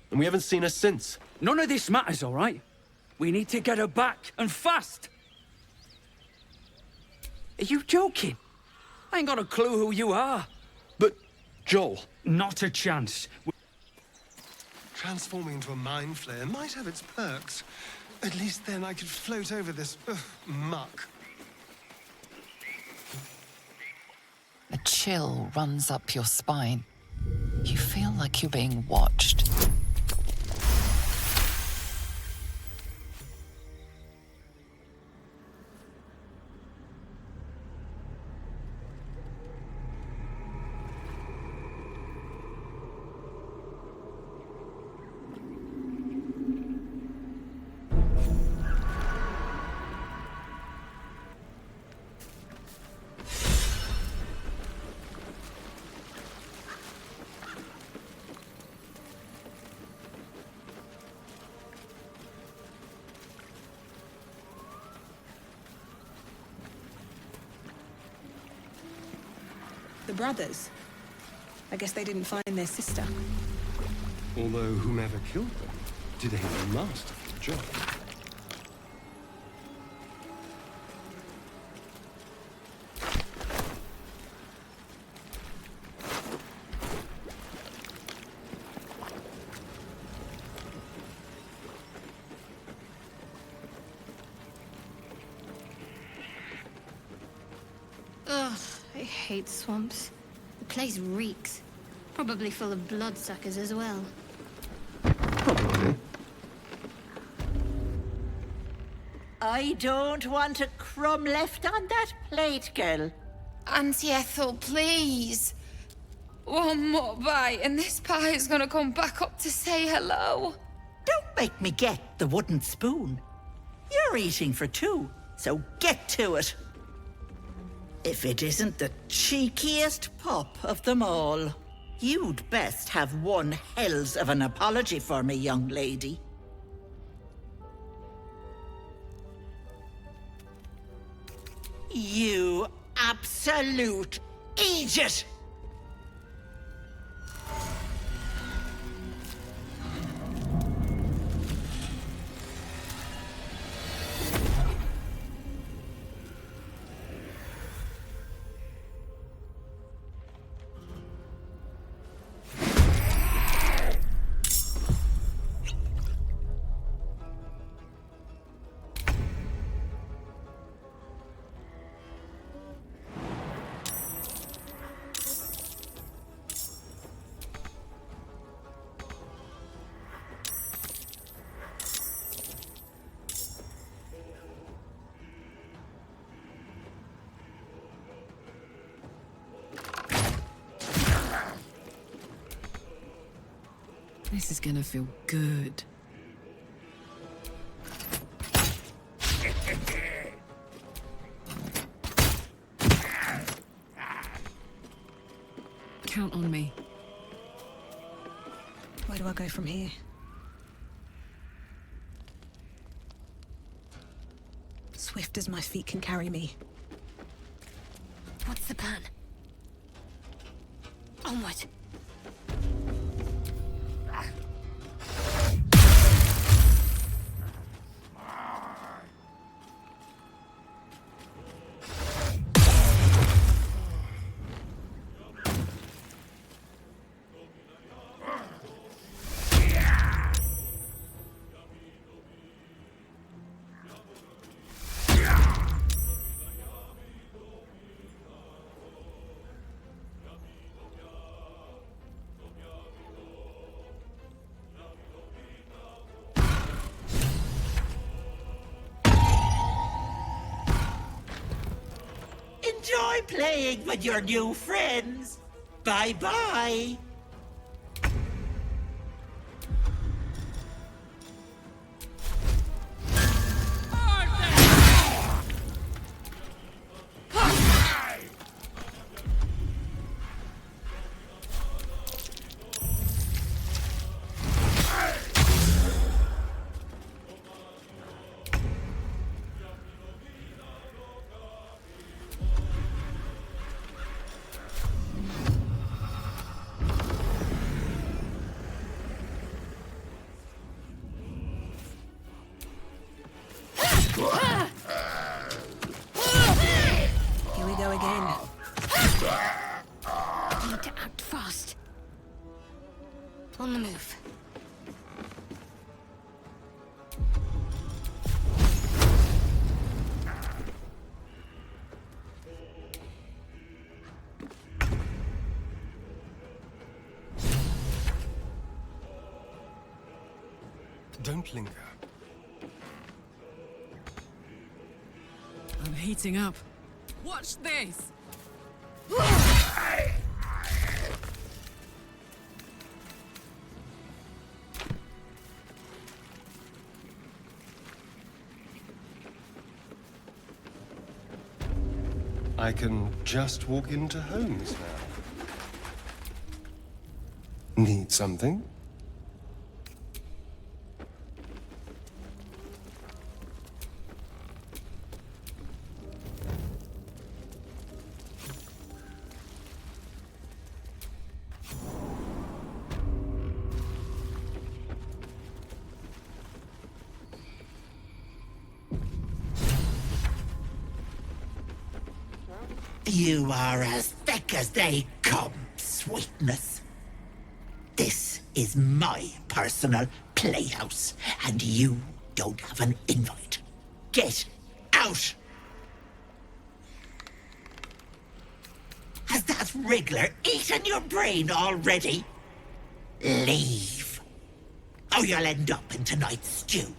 And we haven't seen her since. None of this matters, all right? We need to get her back, and fast! Are you joking? I ain't got a clue who you are. But, Joel... Not a chance. Transforming into a mind flayer might have its perks. At least then I could float over this muck. A chill runs up your spine. You feel like you're being watched. The brothers. I guess they didn't find their sister. Although whomever killed them did a masterful job. Ugh, I hate swamps. The place reeks. Probably full of bloodsuckers as well. I don't want a crumb left on that plate, girl. Auntie Ethel, please. One more bite and this pie is gonna come back up to say hello. Don't make me get the wooden spoon. You're eating for two, so get to it. If it isn't the cheekiest pup of them all, you'd best have one hells of an apology for me, young lady. You absolute idiot! This is gonna feel good. Count on me. Where do I go from here? Swift as my feet can carry me. What's the plan? Onward. Enjoy playing with your new friends. Bye-bye. Here we go again. Need to act fast. On the move. Don't linger. I'm heating up. Watch this! I can just walk into homes now. Need something? You are as thick as they come, sweetness. This is my personal playhouse, and you don't have an invite. Get out! Has that wriggler eaten your brain already? Leave. Or you'll end up in tonight's stew.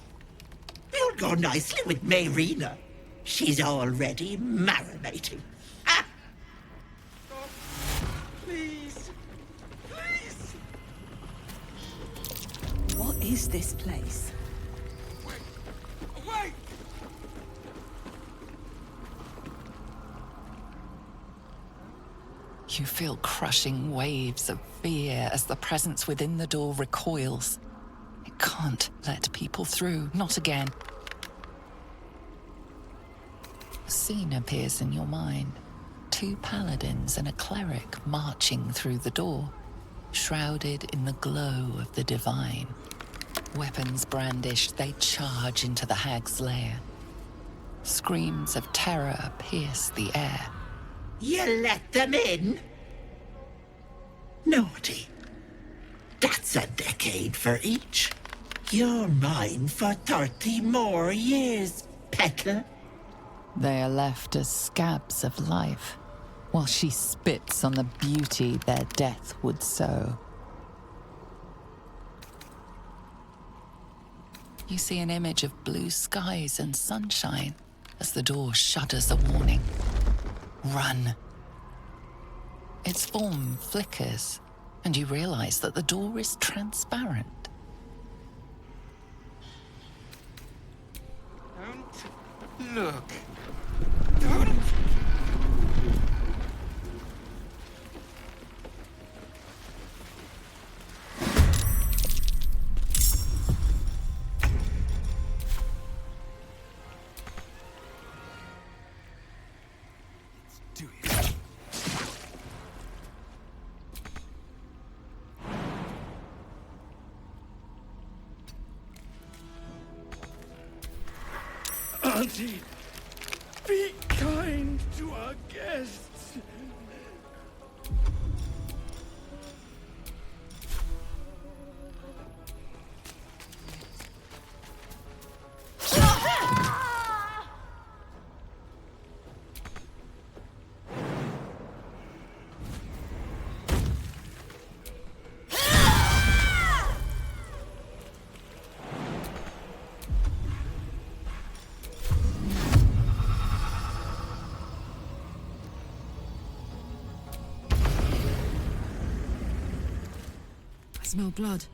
You'll go nicely with Mayrina. She's already marinating. Ah! Please. Please. What is this place? Wait! You feel crushing waves of fear as the presence within the door recoils. It can't let people through, not again. A scene appears in your mind. 2 paladins and a cleric marching through the door, shrouded in the glow of the divine. Weapons brandished, they charge into the hag's lair. Screams of terror pierce the air. You let them in? Naughty. That's a decade for each. You're mine for 30 more years, petal. They are left as scabs of life, while she spits on the beauty their death would sow. You see an image of blue skies and sunshine as the door shudders a warning. Run. Its form flickers, and you realize that the door is transparent. Don't look. Don't. Auntie, be kind to our guests. I smell blood.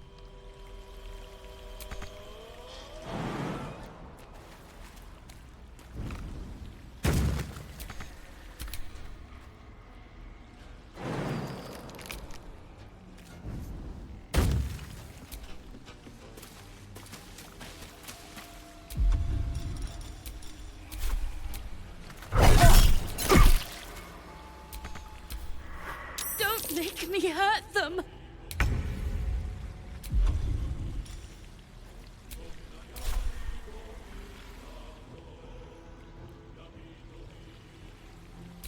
Don't make me hurt them!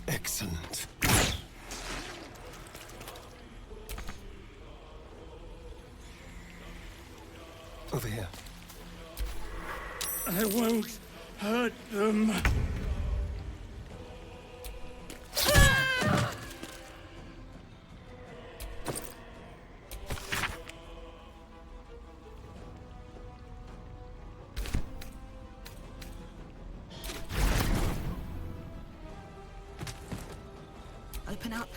Excellent. Over here. I won't hurt them. Open up.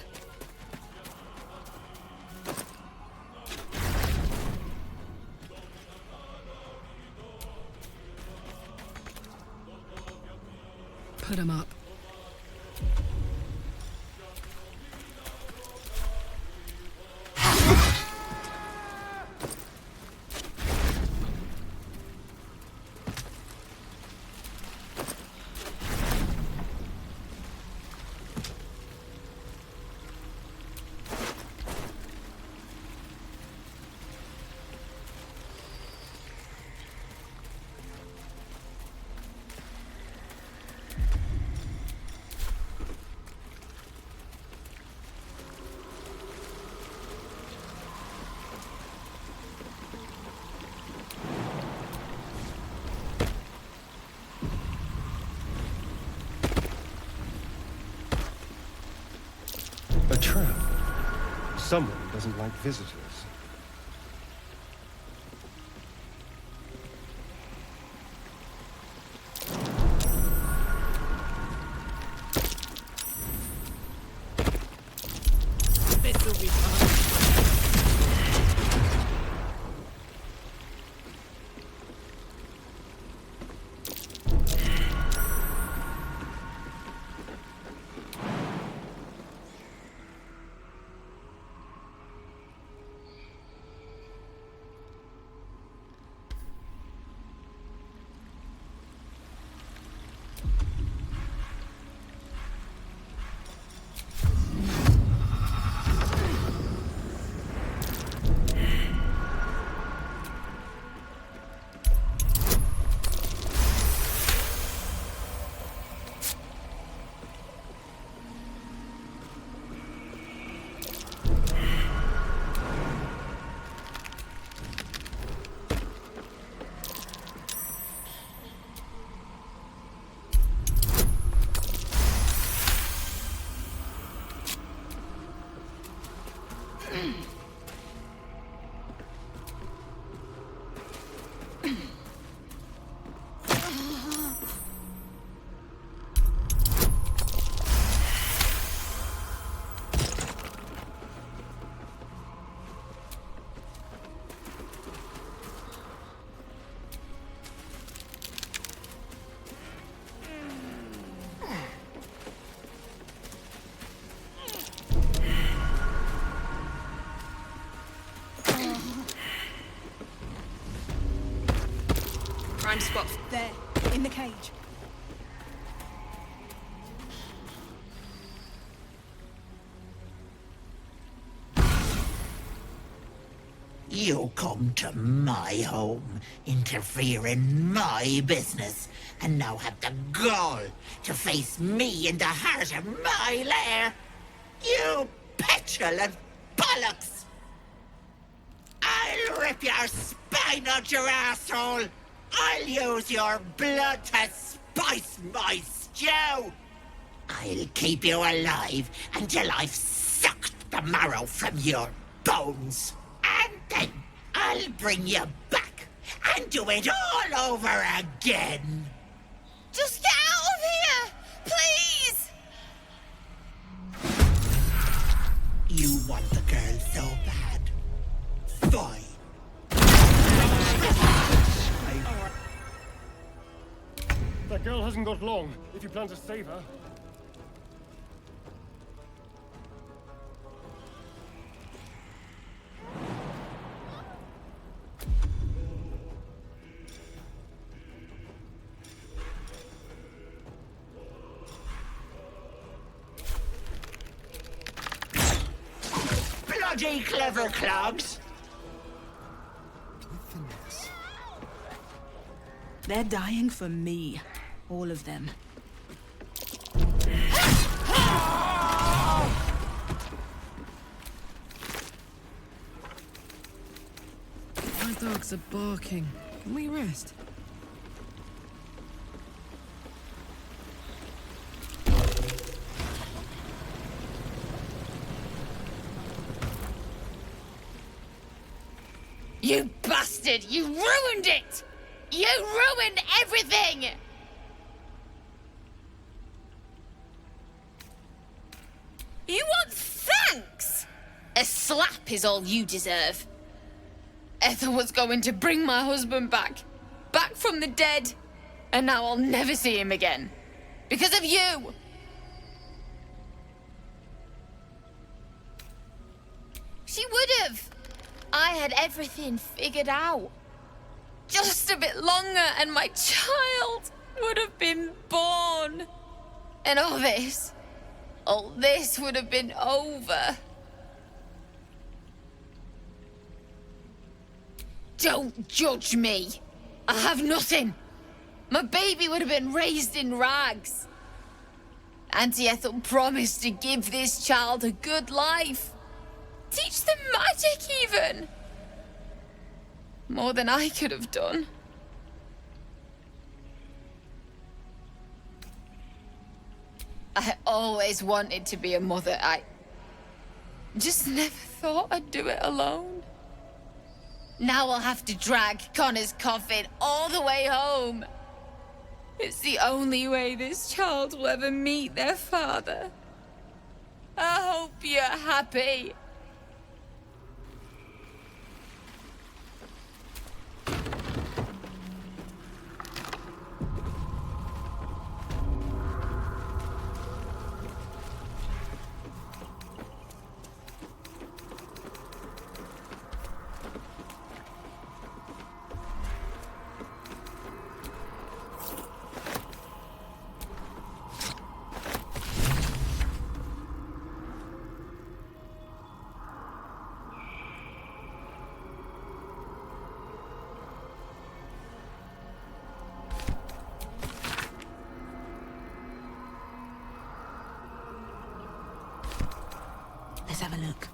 Put 'em up. Someone doesn't like visitors. This'll be fun. Prime spot. There, in the cage. You come to my home, interfere in my business, and now have the gall to face me in the heart of my lair? You petulant bollocks! I'll rip your spine out your asshole! I'll use your blood to spice my stew! I'll keep you alive until I've sucked the marrow from your bones. And then I'll bring you back and do it all over again. Just get out of here! Please! You want the girl so bad. Fine. That girl hasn't got long, if you plan to save her. Bloody clever clogs! They're dying for me. All of them. My dogs are barking. Can we rest? You bastard! You ruined it! You ruined everything! You want thanks? A slap is all you deserve. Ethel was going to bring my husband back. Back from the dead. And now I'll never see him again. Because of you! She would have. I had everything figured out. Just a bit longer and my child would have been born. And all this would have been over. Don't judge me. I have nothing. My baby would have been raised in rags. Auntie Ethel promised to give this child a good life. Teach them magic, even. More than I could have done. I always wanted to be a mother. Just never thought I'd do it alone. Now I'll have to drag Connor's coffin all the way home. It's the only way this child will ever meet their father. I hope you're happy. Let's have a look.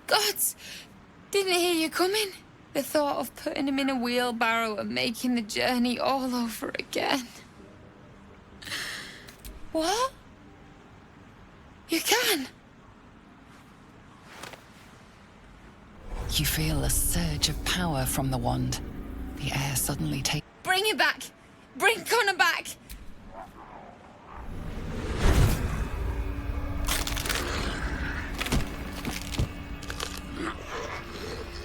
Gods! Didn't hear you coming. The thought of putting him in a wheelbarrow and making the journey all over again. What? You can? You feel a surge of power from the wand. The air suddenly takes... Bring him back! Bring Connor back!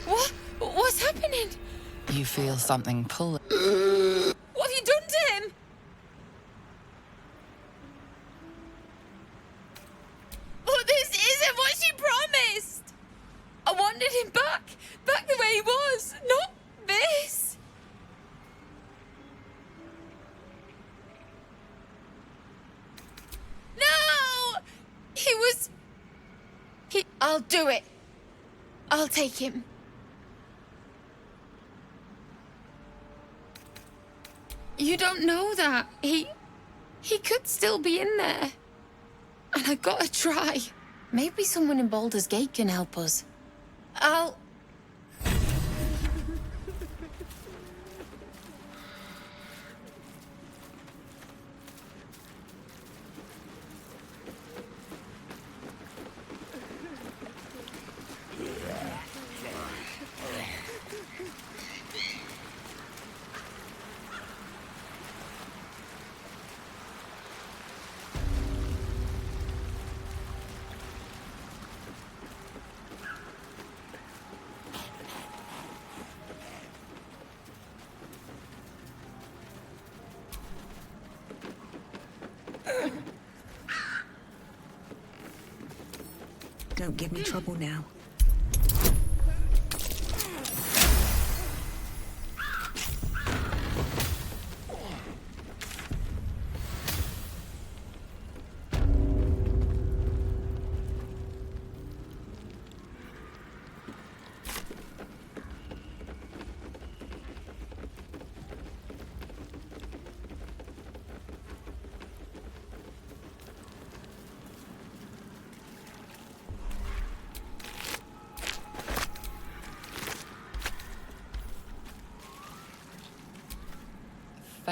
What? What's happening? You feel something pull... What have you done to him? Oh, this isn't what she promised! I wanted him back! Back the way he was! Not this! No! I'll do it. I'll take him. You don't know that. He could still be in there. And I gotta try. Maybe someone in Baldur's Gate can help us. I'll... Don't give me trouble now.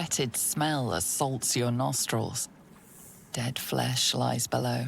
fetid smell assaults your nostrils. Dead flesh lies below.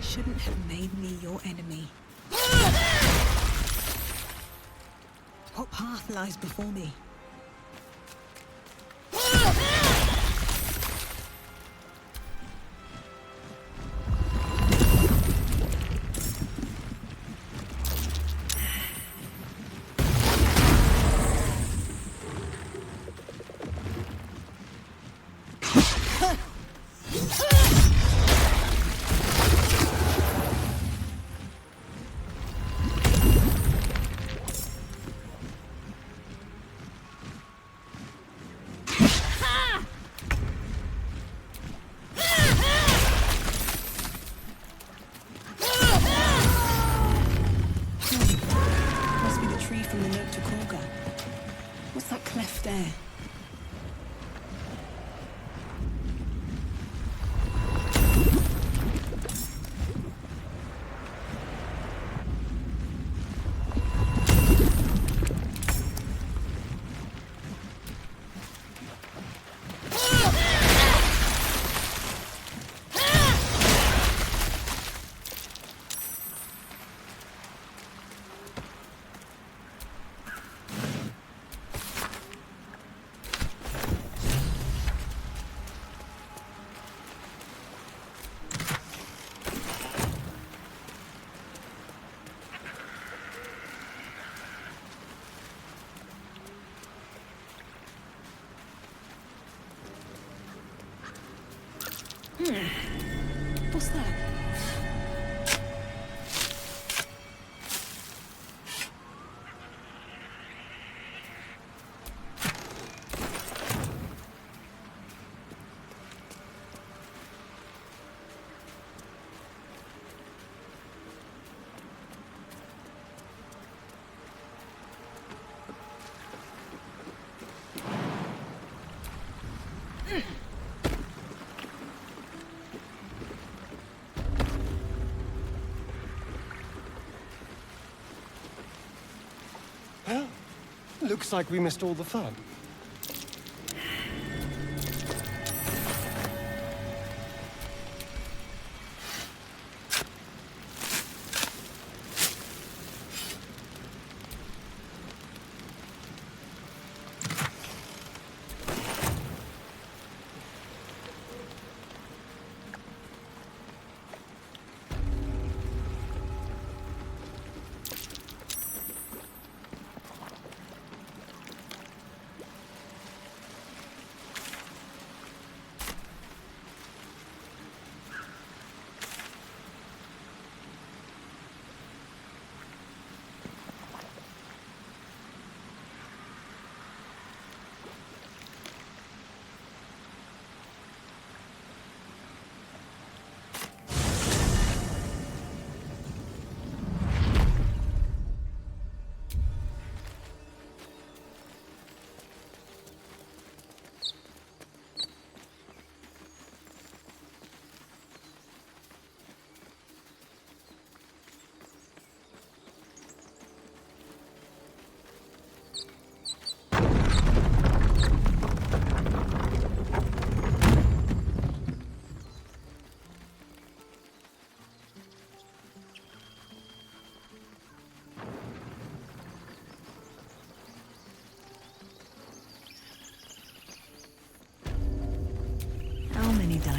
Shouldn't have made me your enemy. What path lies before me? There. What's that? Well, looks like we missed all the fun.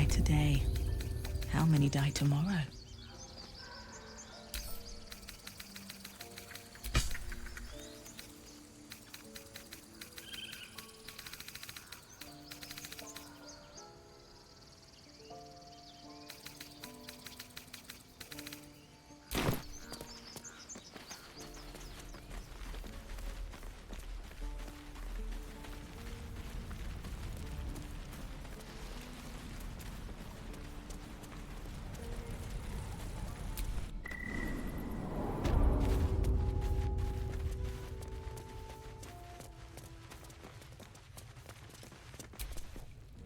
today, how many die tomorrow?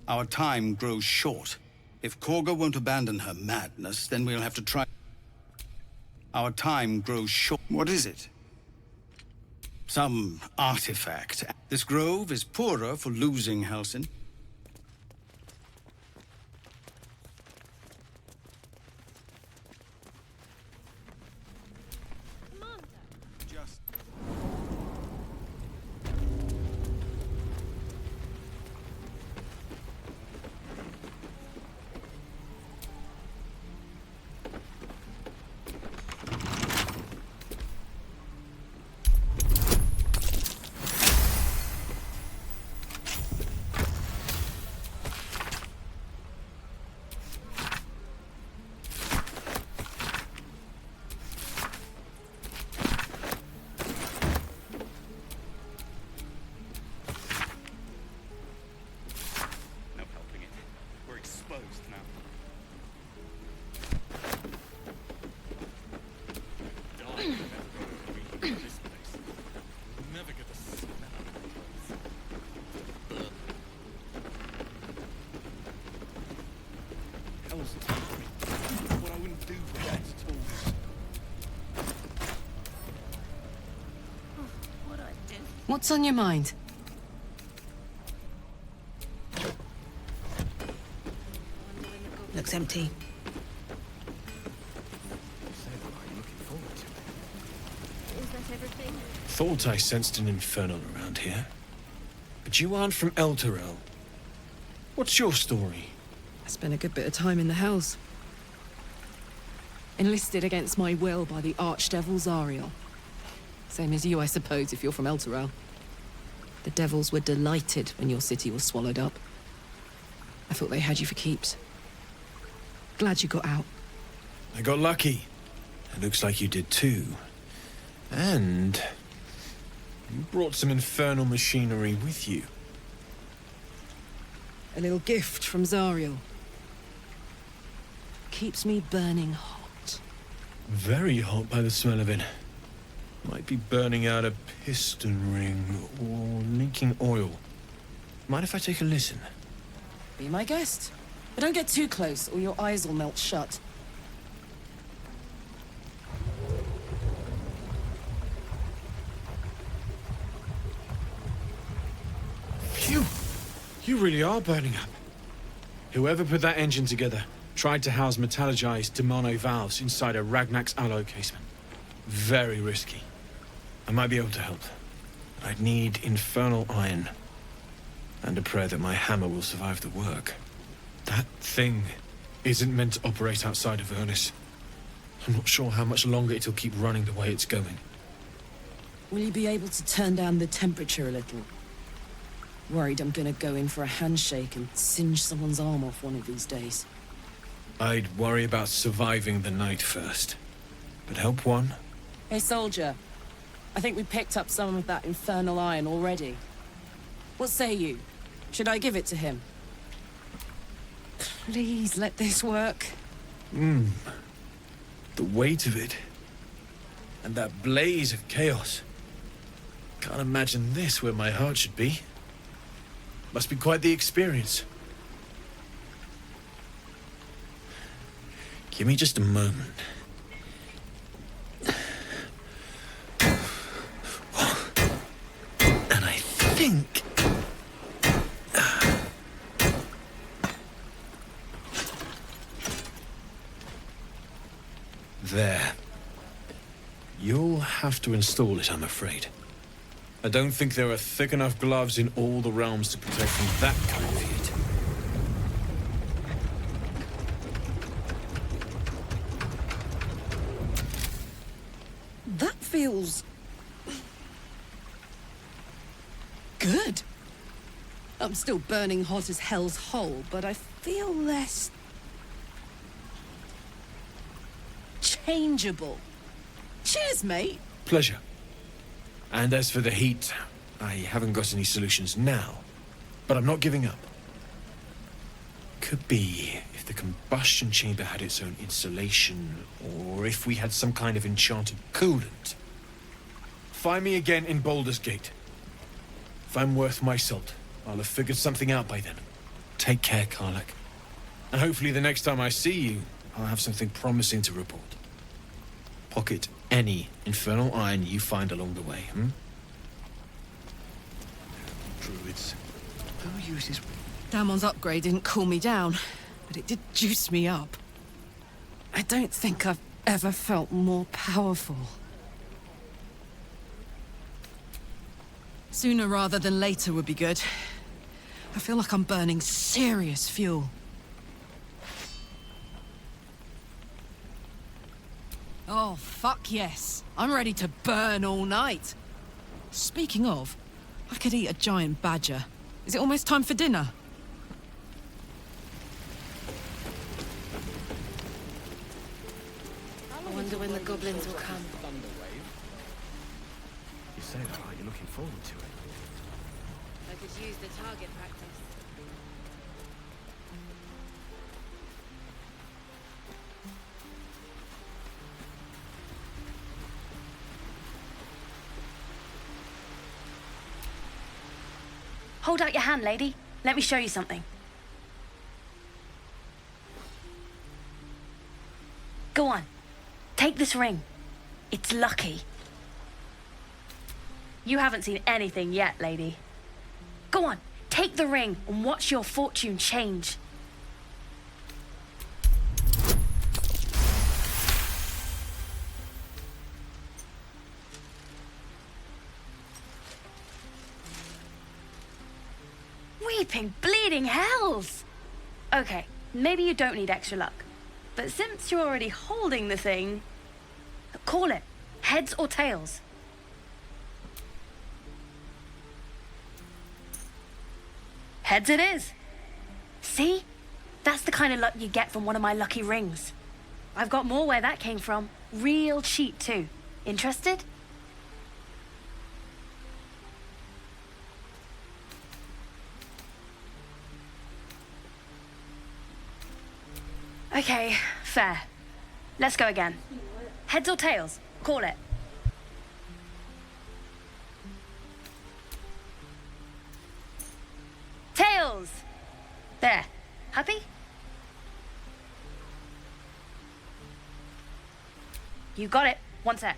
Our time grows short. If Korga won't abandon her madness, then we'll have to try... Our time grows short. What is it? Some artifact. This grove is poorer for losing Halsin. What's on your mind? Looks empty. Is that everything? Thought I sensed an infernal around here. But you aren't from Elturel. What's your story? I spent a good bit of time in the Hells. Enlisted against my will by the Archdevil Zariel. Same as you, I suppose, if you're from Elturel. The devils were delighted when your city was swallowed up. I thought they had you for keeps. Glad you got out. I got lucky. It looks like you did too. And you brought some infernal machinery with you. A little gift from Zariel. Keeps me burning hot. Very hot by the smell of it. Might be burning out a piston ring or leaking oil. Mind if I take a listen? Be my guest. But don't get too close or your eyes will melt shut. Phew! You really are burning up. Whoever put that engine together tried to house metallogized Demano valves inside a Ragnak's alloy casement. Very risky. I might be able to help. I'd need infernal iron. And a prayer that my hammer will survive the work. That thing isn't meant to operate outside of Avernus. I'm not sure how much longer it'll keep running the way it's going. Will you be able to turn down the temperature a little? Worried I'm gonna go in for a handshake and singe someone's arm off one of these days. I'd worry about surviving the night first. But help one? Hey, soldier. I think we picked up some of that infernal iron already. What say you? Should I give it to him? Please let this work. The weight of it. And that blaze of chaos. Can't imagine this where my heart should be. Must be quite the experience. Give me just a moment. And I think... There. You'll have to install it, I'm afraid. I don't think there are thick enough gloves in all the realms to protect from that kind of heat. feels good. I'm still burning hot as hell's hole, but I feel less changeable. Cheers, mate. Pleasure. And as for the heat, I haven't got any solutions now, but I'm not giving up. Could be if the combustion chamber had its own insulation, or if we had some kind of enchanted coolant. Find me again in Baldur's Gate. If I'm worth my salt, I'll have figured something out by then. Take care, Karlach. And hopefully the next time I see you, I'll have something promising to report. Pocket any infernal iron you find along the way, Druids. Who uses... Damon's upgrade didn't cool me down, but it did juice me up. I don't think I've ever felt more powerful. Sooner rather than later would be good. I feel like I'm burning serious fuel. Oh, fuck yes. I'm ready to burn all night. Speaking of, I could eat a giant badger. Is it almost time for dinner? I wonder when the goblins will come. You say that like you're looking forward to it. I could use the target practice. Hold out your hand, lady. Let me show you something. Go on. Take this ring. It's lucky. You haven't seen anything yet, lady. Go on. Take the ring and watch your fortune change. Weeping, bleeding hells! Okay, maybe you don't need extra luck. But since you're already holding the thing, call it. Heads or tails? Heads it is. See? That's the kind of luck you get from one of my lucky rings. I've got more where that came from. Real cheap too. Interested? Okay, fair. Let's go again. Heads or tails? Call it. Tails! There. Happy? You got it. One sec.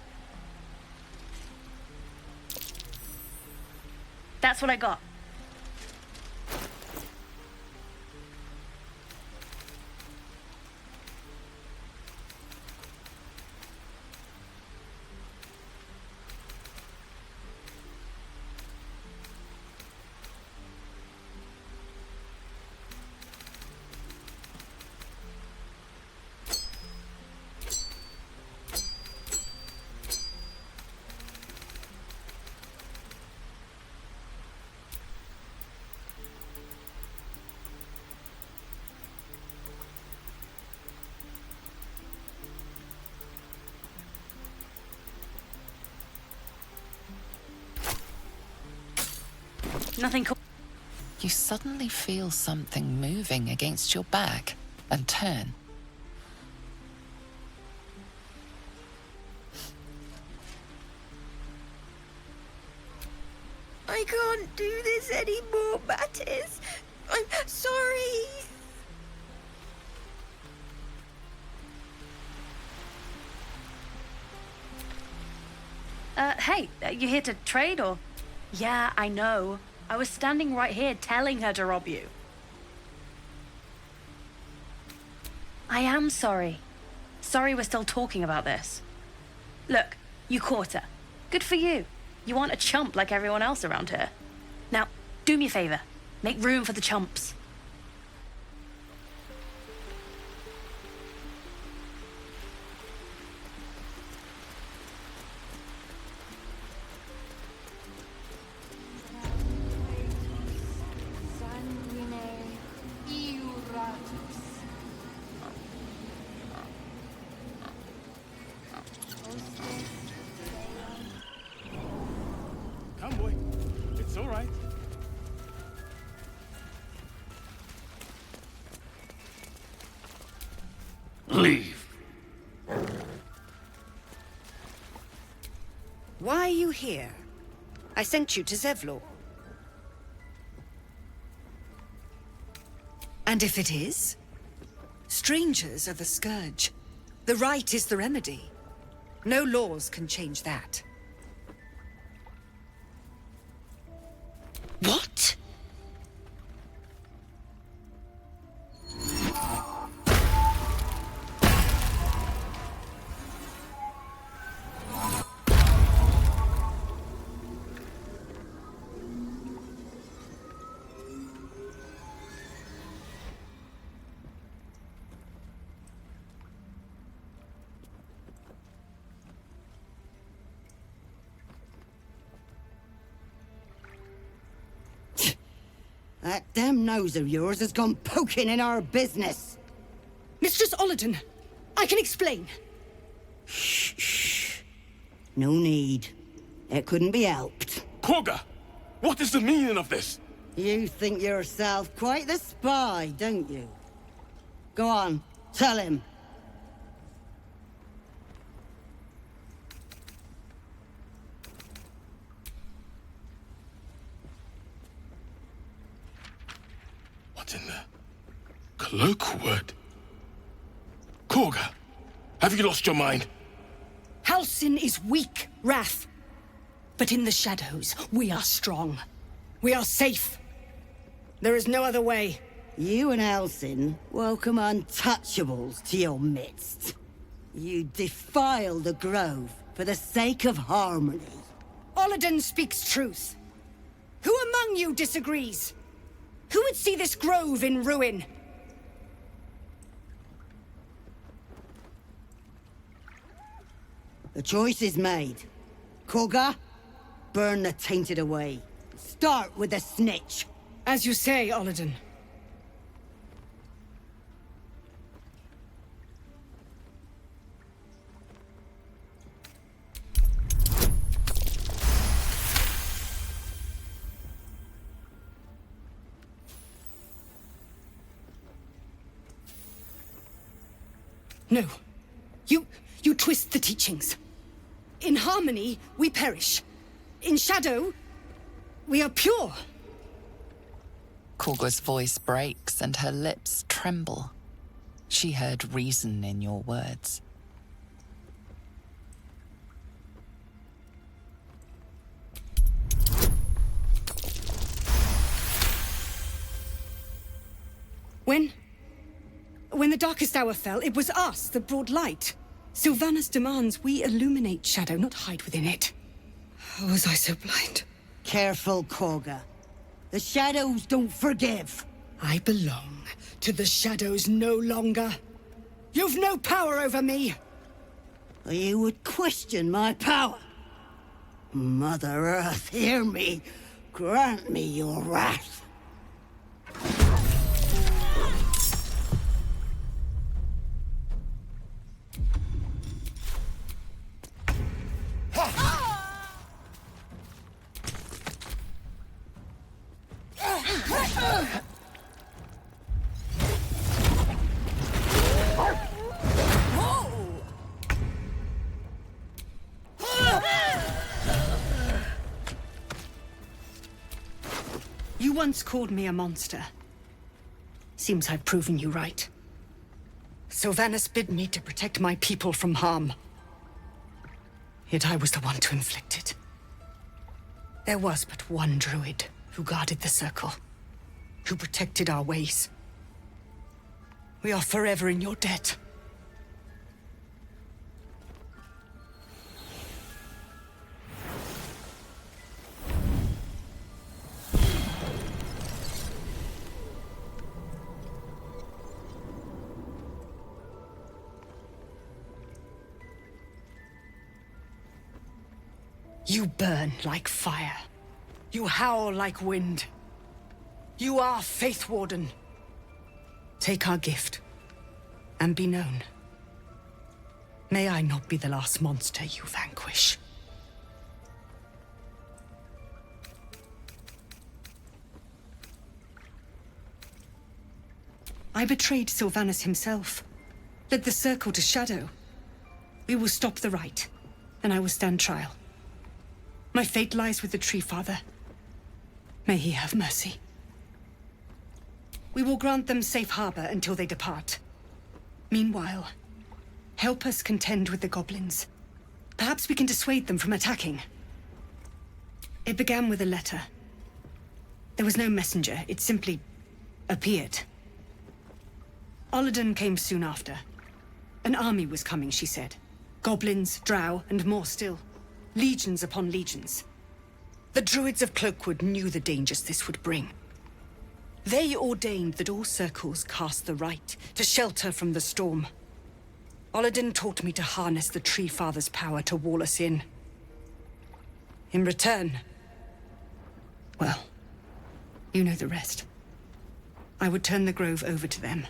That's what I got. Nothing cool. You suddenly feel something moving against your back and turn. I can't do this anymore, Mattis. I'm sorry. Hey, you here to trade or? Yeah, I know. I was standing right here telling her to rob you. I am sorry. Sorry we're still talking about this. Look, you caught her. Good for you. You aren't a chump like everyone else around here. Now, do me a favor. Make room for the chumps. It's all right. Leave. Why are you here? I sent you to Zevlor. And if it is? Strangers are the scourge. The rite is the remedy. No laws can change that. What? That damn nose of yours has gone poking in our business. Mistress Olladin, I can explain. Shh. No need. It couldn't be helped. Korga! What is the meaning of this? You think yourself quite the spy, don't you? Go on, tell him. What's in the colloquial word? Korga, have you lost your mind? Halsin is weak, Wrath. But in the shadows, we are strong. We are safe. There is no other way. You and Halsin welcome untouchables to your midst. You defile the grove for the sake of harmony. Olladin speaks truth. Who among you disagrees? Who would see this grove in ruin? The choice is made. Korga, burn the tainted away. Start with the snitch. As you say, Olladin. No. You twist the teachings. In harmony, we perish. In shadow, we are pure. Korga's voice breaks and her lips tremble. She heard reason in your words. When the darkest hour fell, it was us that brought light. Sylvanas demands we illuminate shadow, not hide within it. How was I so blind? Careful, Korga. The shadows don't forgive. I belong to the shadows no longer. You've no power over me. You would question my power. Mother Earth, hear me. Grant me your wrath. You once called me a monster. Seems I've proven you right. Sylvanas bid me to protect my people from harm. Yet I was the one to inflict it. There was but one druid who guarded the circle, who protected our ways. We are forever in your debt. You burn like fire. You howl like wind. You are Faith Warden. Take our gift, and be known. May I not be the last monster you vanquish. I betrayed Sylvanus himself. Led the circle to Shadow. We will stop the rite, and I will stand trial. My fate lies with the Tree Father. May he have mercy. We will grant them safe harbor until they depart. Meanwhile, help us contend with the goblins. Perhaps we can dissuade them from attacking. It began with a letter. There was no messenger, it simply appeared. Olladin came soon after. An army was coming, she said. Goblins, drow, and more still. Legions upon legions. The Druids of Cloakwood knew the dangers this would bring. They ordained that all circles cast the rite to shelter from the storm. Olladin taught me to harness the Tree Father's power to wall us in. In return, well, you know the rest. I would turn the grove over to them.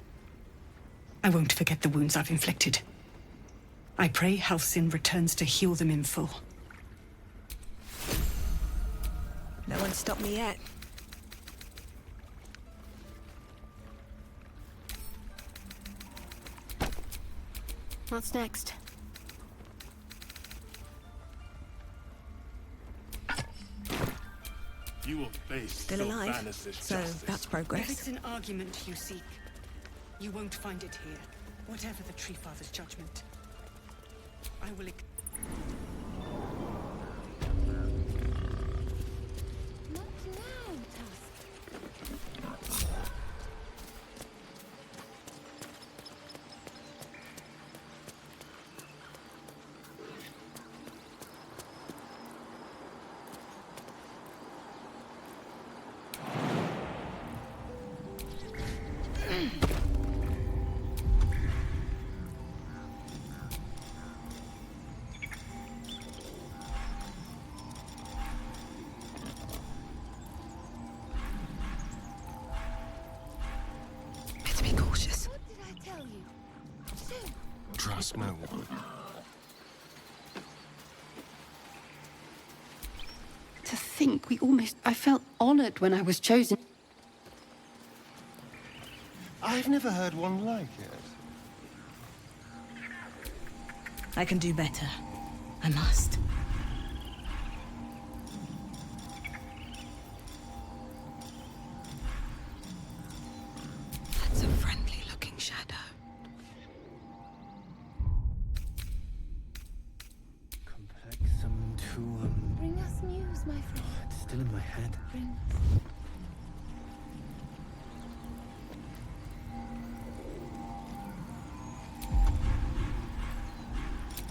I won't forget the wounds I've inflicted. I pray Halcyon returns to heal them in full. No one stopped me yet. What's next? You will face Still alive, Sylvanus' so justice. that's If progress. it's an argument you seek, you won't find it here, whatever the Tree Father's judgment. I will... Better be cautious. What did I tell you? Trust no one. To think I felt honored when I was chosen. I've never heard one like it. I can do better. I must. That's a friendly-looking shadow. Complexum tuum. Bring us news, my friend. It's still in my head. Bring us.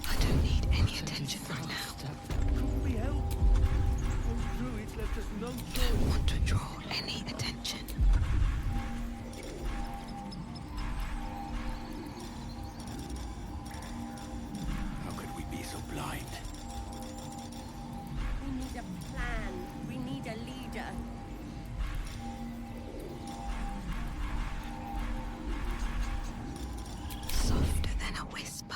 I don't need any attention right now. Couldn't be helped. Those druids left us no choice. Don't want to draw any attention. How could we be so blind? We need a plan. We need a leader. Softer than a whisper.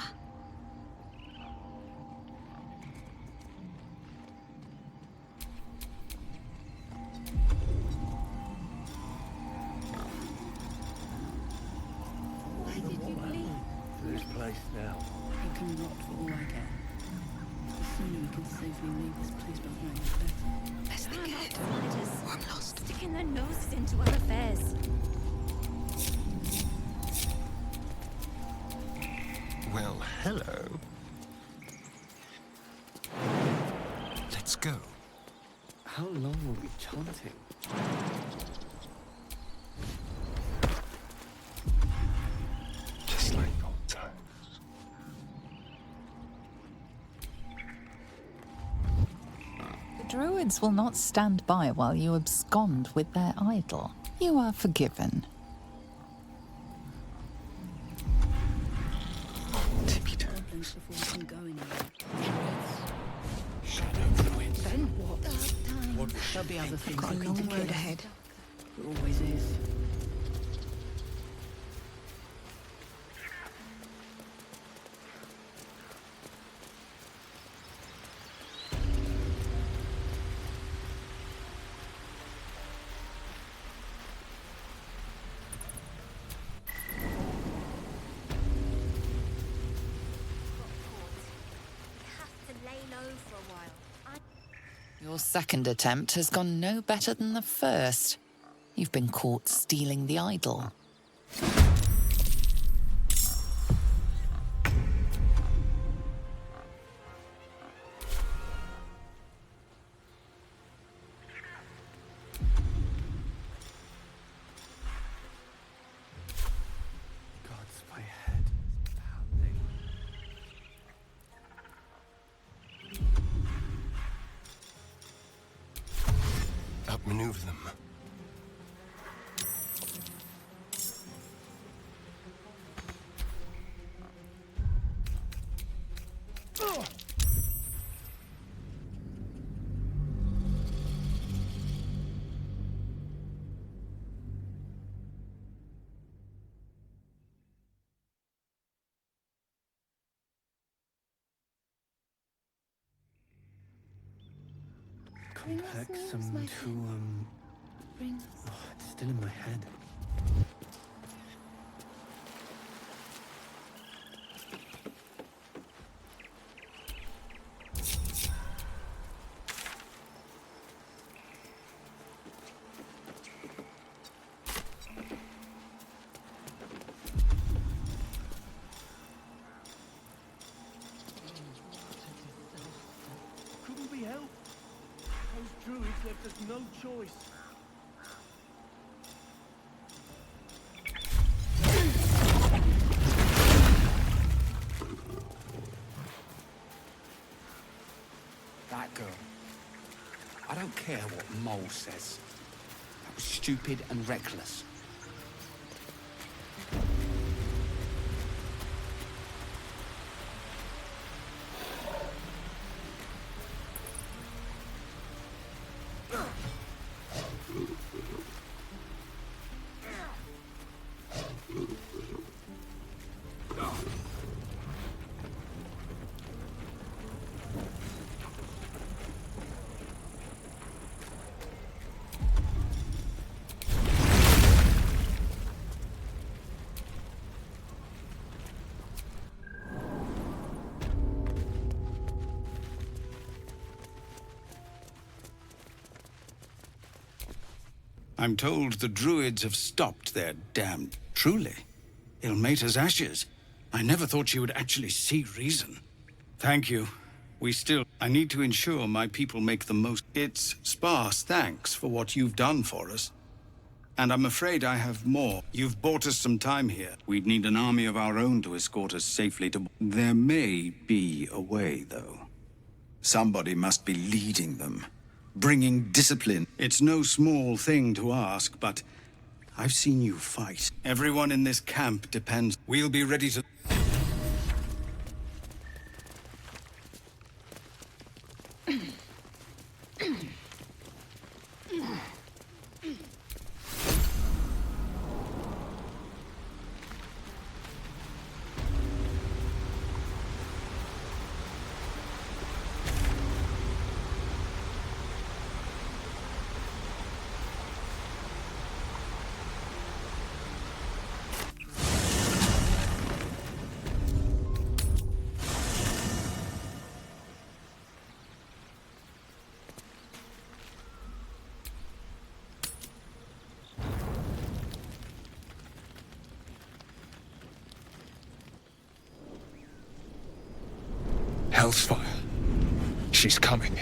Why did you leave? This place now. You can rot for all I care. The sooner we can safely leave this place behind, the better. Let's think ahead. Or I'm lost. Sticking their noses into our affairs. Well, hello. Let's go. How long were we chanting? Just like old times. The Druids will not stand by while you abscond with their idol. You are forgiven. Goblins before we can go anywhere. Shadow Druids. Then what? There'll be other things. Got a we need long to road kill. ahead. There always is. Your second attempt has gone no better than the first. You've been caught stealing the idol. Outmaneuver them. Complexum to, oh, it's still in my head. Couldn't be helped. Those druids left us no choice. That girl. I don't care what Mole says. That was stupid and reckless. I'm told the Druids have stopped their damned. Truly. Ilmater's ashes. I never thought she would actually see reason. Thank you. I need to ensure my people make the most. It's sparse thanks for what you've done for us. And I'm afraid I have more. You've bought us some time here. We'd need an army of our own to escort us safely to... There may be a way, though. Somebody must be leading them. Bringing discipline. It's no small thing to ask, but I've seen you fight. Everyone in this camp depends. We'll be ready to... Hellsfire. She's coming.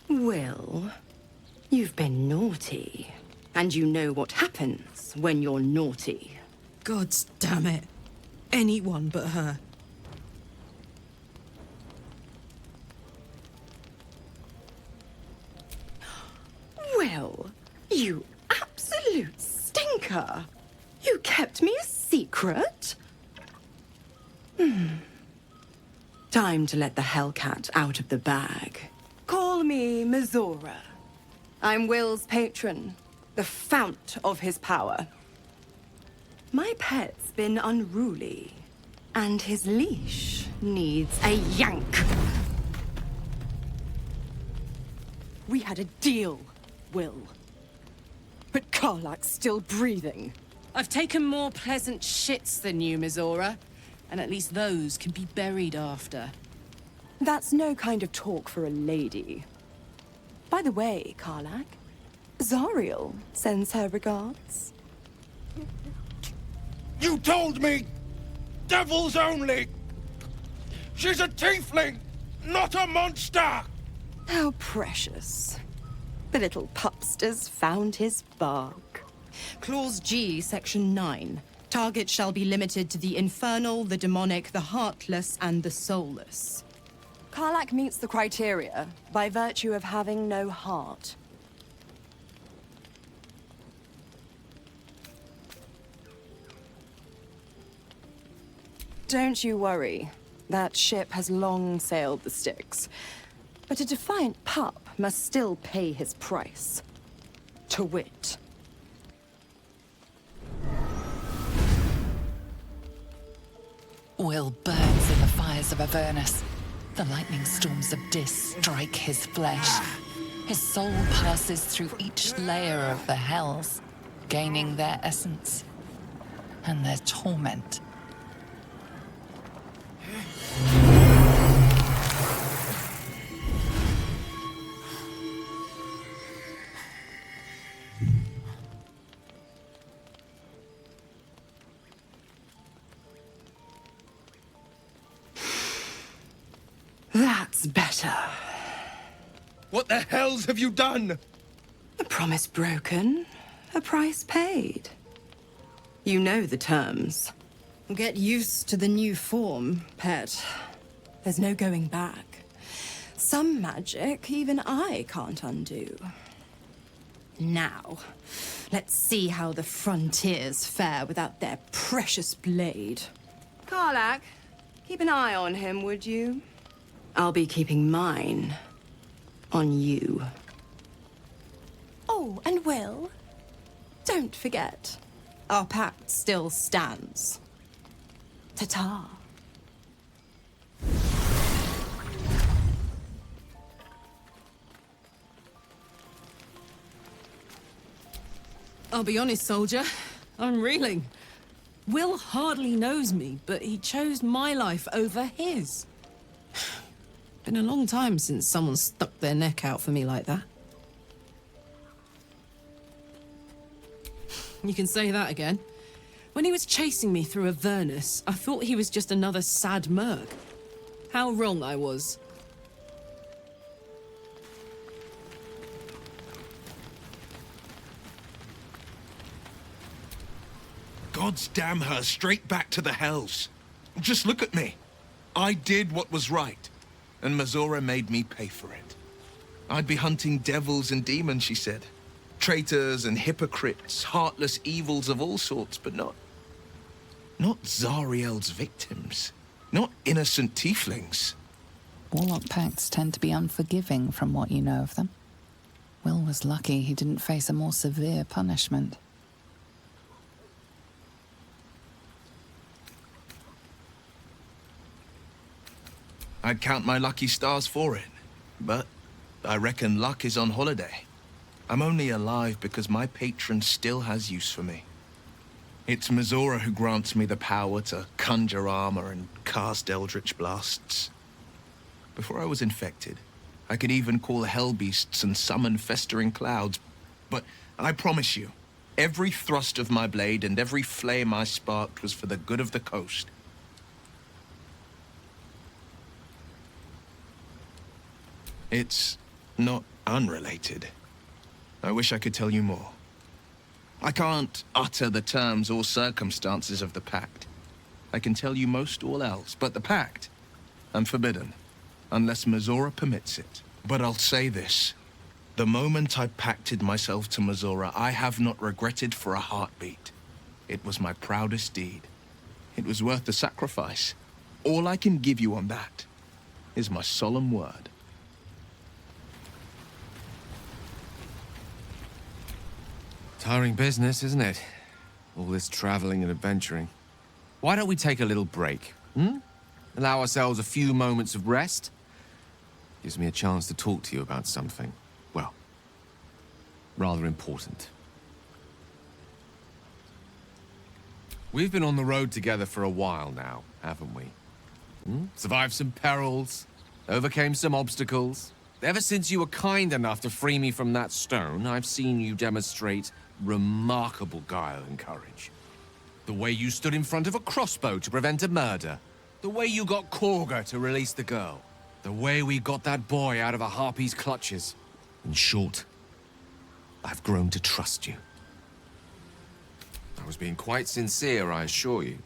Well, you've been naughty. And you know what happens when you're naughty. God damn it. Anyone but her. Well, you absolute stinker. You kept me a secret? Time to let the Hellcat out of the bag. Call me Mizora. I'm Will's patron, the fount of his power. My pet's been unruly, and his leash needs a yank. We had a deal, Will. But Karlak's still breathing. I've taken more pleasant shits than you, Mizora. And at least those can be buried after. That's no kind of talk for a lady. By the way, Karlak, Zariel sends her regards. You told me! Devils only! She's a tiefling, not a monster! How precious. The little pupster's found his bark. Clause G, Section 9. Target shall be limited to the infernal, the demonic, the heartless, and the soulless. Karlak meets the criteria by virtue of having no heart. Don't you worry. That ship has long sailed the Styx. But a defiant pup must still pay his price. To wit. Will burns in the fires of Avernus. The lightning storms of Dis strike his flesh. His soul passes through each layer of the hells, gaining their essence and their torment. That's better. What the hells have you done? A promise broken, a price paid. You know the terms. Get used to the new form, pet. There's no going back. Some magic even I can't undo. Now, let's see how the frontiers fare without their precious blade. Karlak, keep an eye on him, would you? I'll be keeping mine on you. Oh, and Will, don't forget, our pact still stands. Ta-ta. I'll be honest, soldier. I'm reeling. Will hardly knows me, but he chose my life over his. Been a long time since someone stuck their neck out for me like that. You can say that again. When he was chasing me through Avernus, I thought he was just another sad merc. How wrong I was. God's damn her straight back to the hells. Just look at me. I did what was right, and Mizora made me pay for it. I'd be hunting devils and demons, she said. Traitors and hypocrites, heartless evils of all sorts, but not Zariel's victims. Not innocent tieflings. Warlock pacts tend to be unforgiving from what you know of them. Will was lucky he didn't face a more severe punishment. I'd count my lucky stars for it, but I reckon luck is on holiday. I'm only alive because my patron still has use for me. It's Mizora who grants me the power to conjure armor and cast eldritch blasts. Before I was infected, I could even call hell beasts and summon festering clouds. But I promise you, every thrust of my blade and every flame I sparked was for the good of the coast. It's not unrelated. I wish I could tell you more. I can't utter the terms or circumstances of the pact. I can tell you most all else, but the pact, I'm forbidden, unless Mizora permits it. But I'll say this. The moment I pacted myself to Mizora, I have not regretted for a heartbeat. It was my proudest deed. It was worth the sacrifice. All I can give you on that is my solemn word. Tiring business, isn't it? All this traveling and adventuring. Why don't we take a little break, Allow ourselves a few moments of rest? Gives me a chance to talk to you about something, well, rather important. We've been on the road together for a while now, haven't we? Survived some perils, overcame some obstacles. Ever since you were kind enough to free me from that stone, I've seen you demonstrate remarkable guile and courage. The way you stood in front of a crossbow to prevent a murder. The way you got Korga to release the girl. The way we got that boy out of a harpy's clutches. In short, I've grown to trust you. I was being quite sincere, I assure you.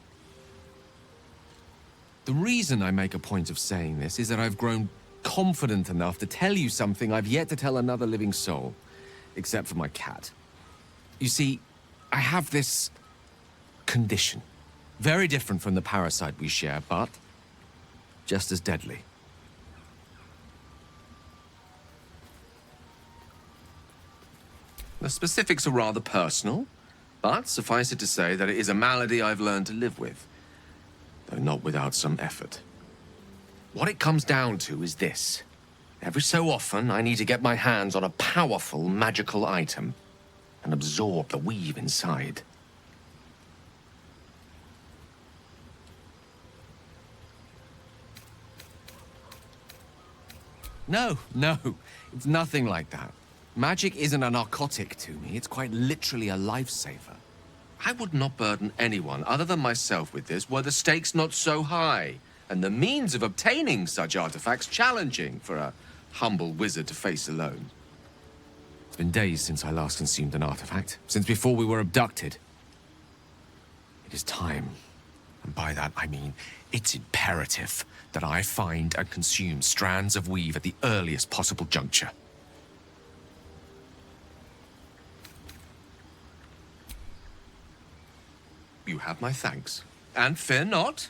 The reason I make a point of saying this is that I've grown confident enough to tell you something I've yet to tell another living soul, except for my cat. You see, I have this condition. Very different from the parasite we share, but just as deadly. The specifics are rather personal, but suffice it to say that it is a malady I've learned to live with, though not without some effort. What it comes down to is this. Every so often, I need to get my hands on a powerful magical item and absorb the weave inside. No, it's nothing like that. Magic isn't a narcotic to me, it's quite literally a lifesaver. I would not burden anyone other than myself with this were the stakes not so high, and the means of obtaining such artifacts challenging for a humble wizard to face alone. It's been days since I last consumed an artifact, since before we were abducted. It is time, and by that I mean it's imperative that I find and consume strands of weave at the earliest possible juncture. You have my thanks. And fear not.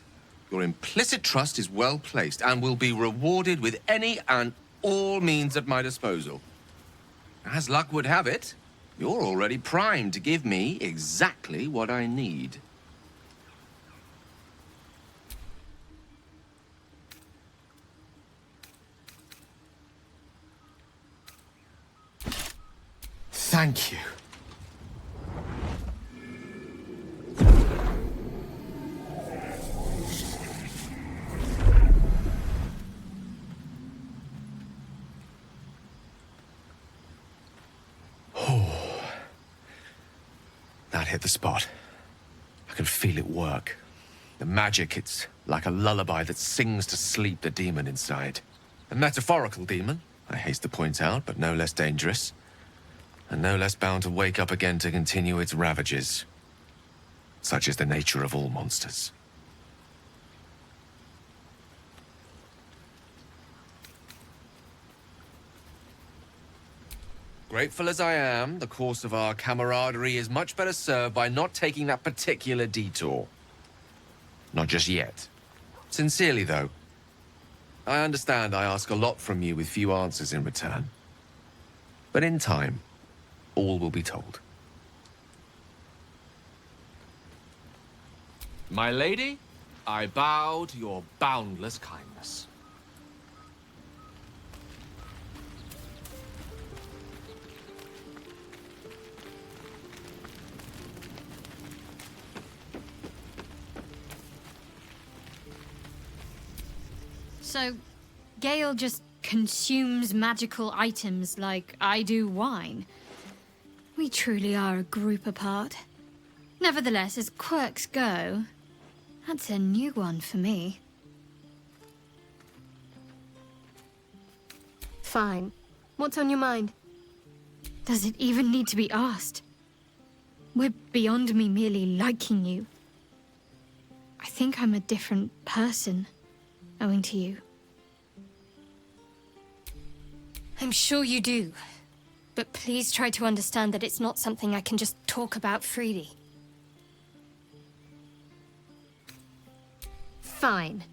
Your implicit trust is well placed and will be rewarded with any and all means at my disposal. As luck would have it, you're already primed to give me exactly what I need. Thank you. That hit the spot. I can feel it work. The magic, it's like a lullaby that sings to sleep the demon inside. A metaphorical demon, I haste to point out, but no less dangerous. And no less bound to wake up again to continue its ravages. Such is the nature of all monsters. Grateful as I am, the course of our camaraderie is much better served by not taking that particular detour. Not just yet. Sincerely, though. I understand I ask a lot from you with few answers in return. But in time, all will be told. My lady, I bow to your boundless kindness. So, Gale just consumes magical items like I do wine. We truly are a group apart. Nevertheless, as quirks go, that's a new one for me. Fine. What's on your mind? Does it even need to be asked? We're beyond me merely liking you. I think I'm a different person, owing to you. I'm sure you do. But please try to understand that it's not something I can just talk about freely. Fine.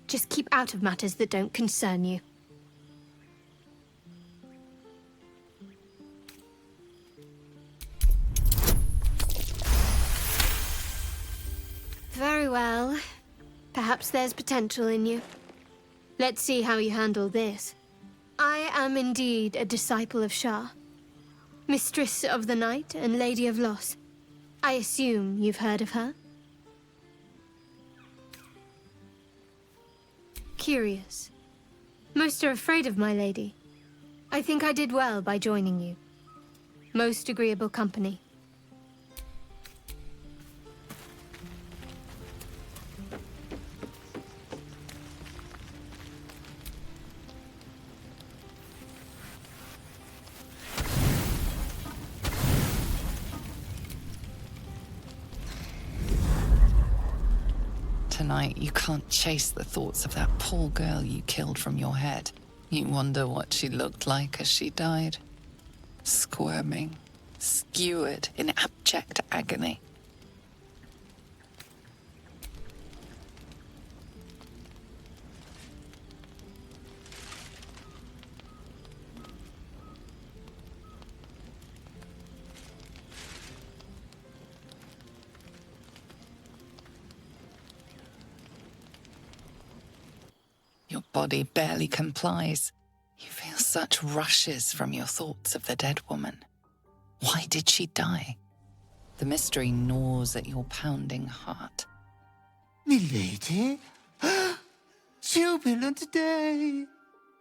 Just keep out of matters that don't concern you. Very well. Perhaps there's potential in you. Let's see how you handle this. I am indeed a disciple of Shah. Mistress of the Night and Lady of Loss. I assume you've heard of her? curious. Most are afraid of my lady. I think I did well by joining you. Most agreeable company. Tonight, you can't chase the thoughts of that poor girl you killed from your head. You wonder what she looked like as she died. Squirming, skewered in abject agony. Your body barely complies. You feel such rushes from your thoughts of the dead woman. Why did she die? The mystery gnaws at your pounding heart. Milady? Jubilant day!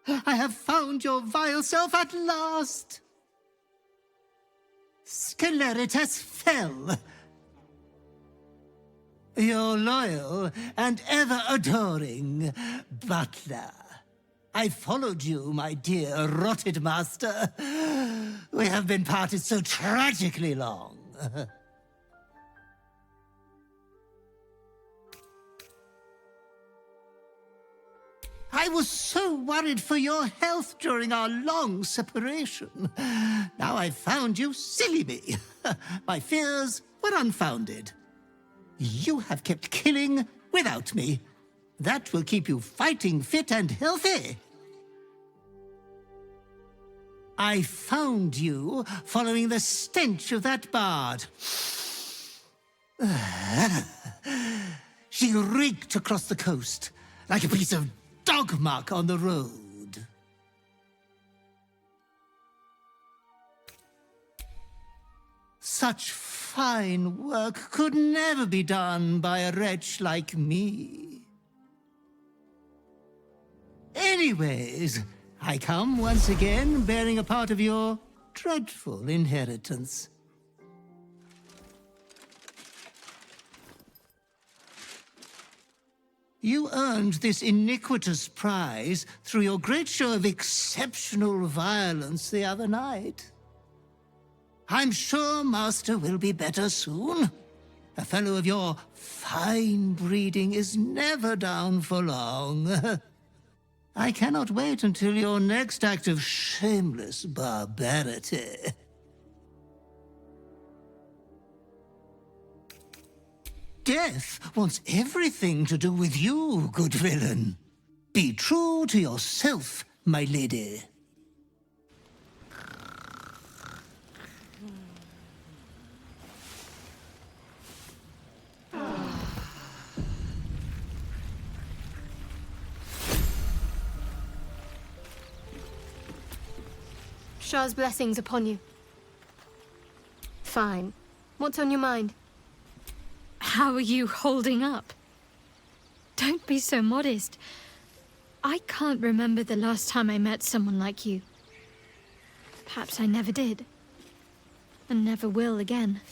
I have found your vile self at last! Sceleritas fell. Your loyal and ever-adoring Butler. I followed you, my dear rotted master. We have been parted so tragically long. I was so worried for your health during our long separation. Now I've found you, silly me. My fears were unfounded. You have kept killing without me. That will keep you fighting fit and healthy. I found you following the stench of that bard. She reeked across the coast like a piece of dog muck on the road. Such fine work could never be done by a wretch like me. Anyways, I come once again bearing a part of your dreadful inheritance. You earned this iniquitous prize through your great show of exceptional violence the other night. I'm sure Master will be better soon. A fellow of your fine breeding is never down for long. I cannot wait until your next act of shameless barbarity. Death wants everything to do with you, good villain. Be true to yourself, my lady. Shah's blessings upon you. Fine. What's on your mind? How are you holding up? Don't be so modest. I can't remember the last time I met someone like you. Perhaps I never did. And never will again.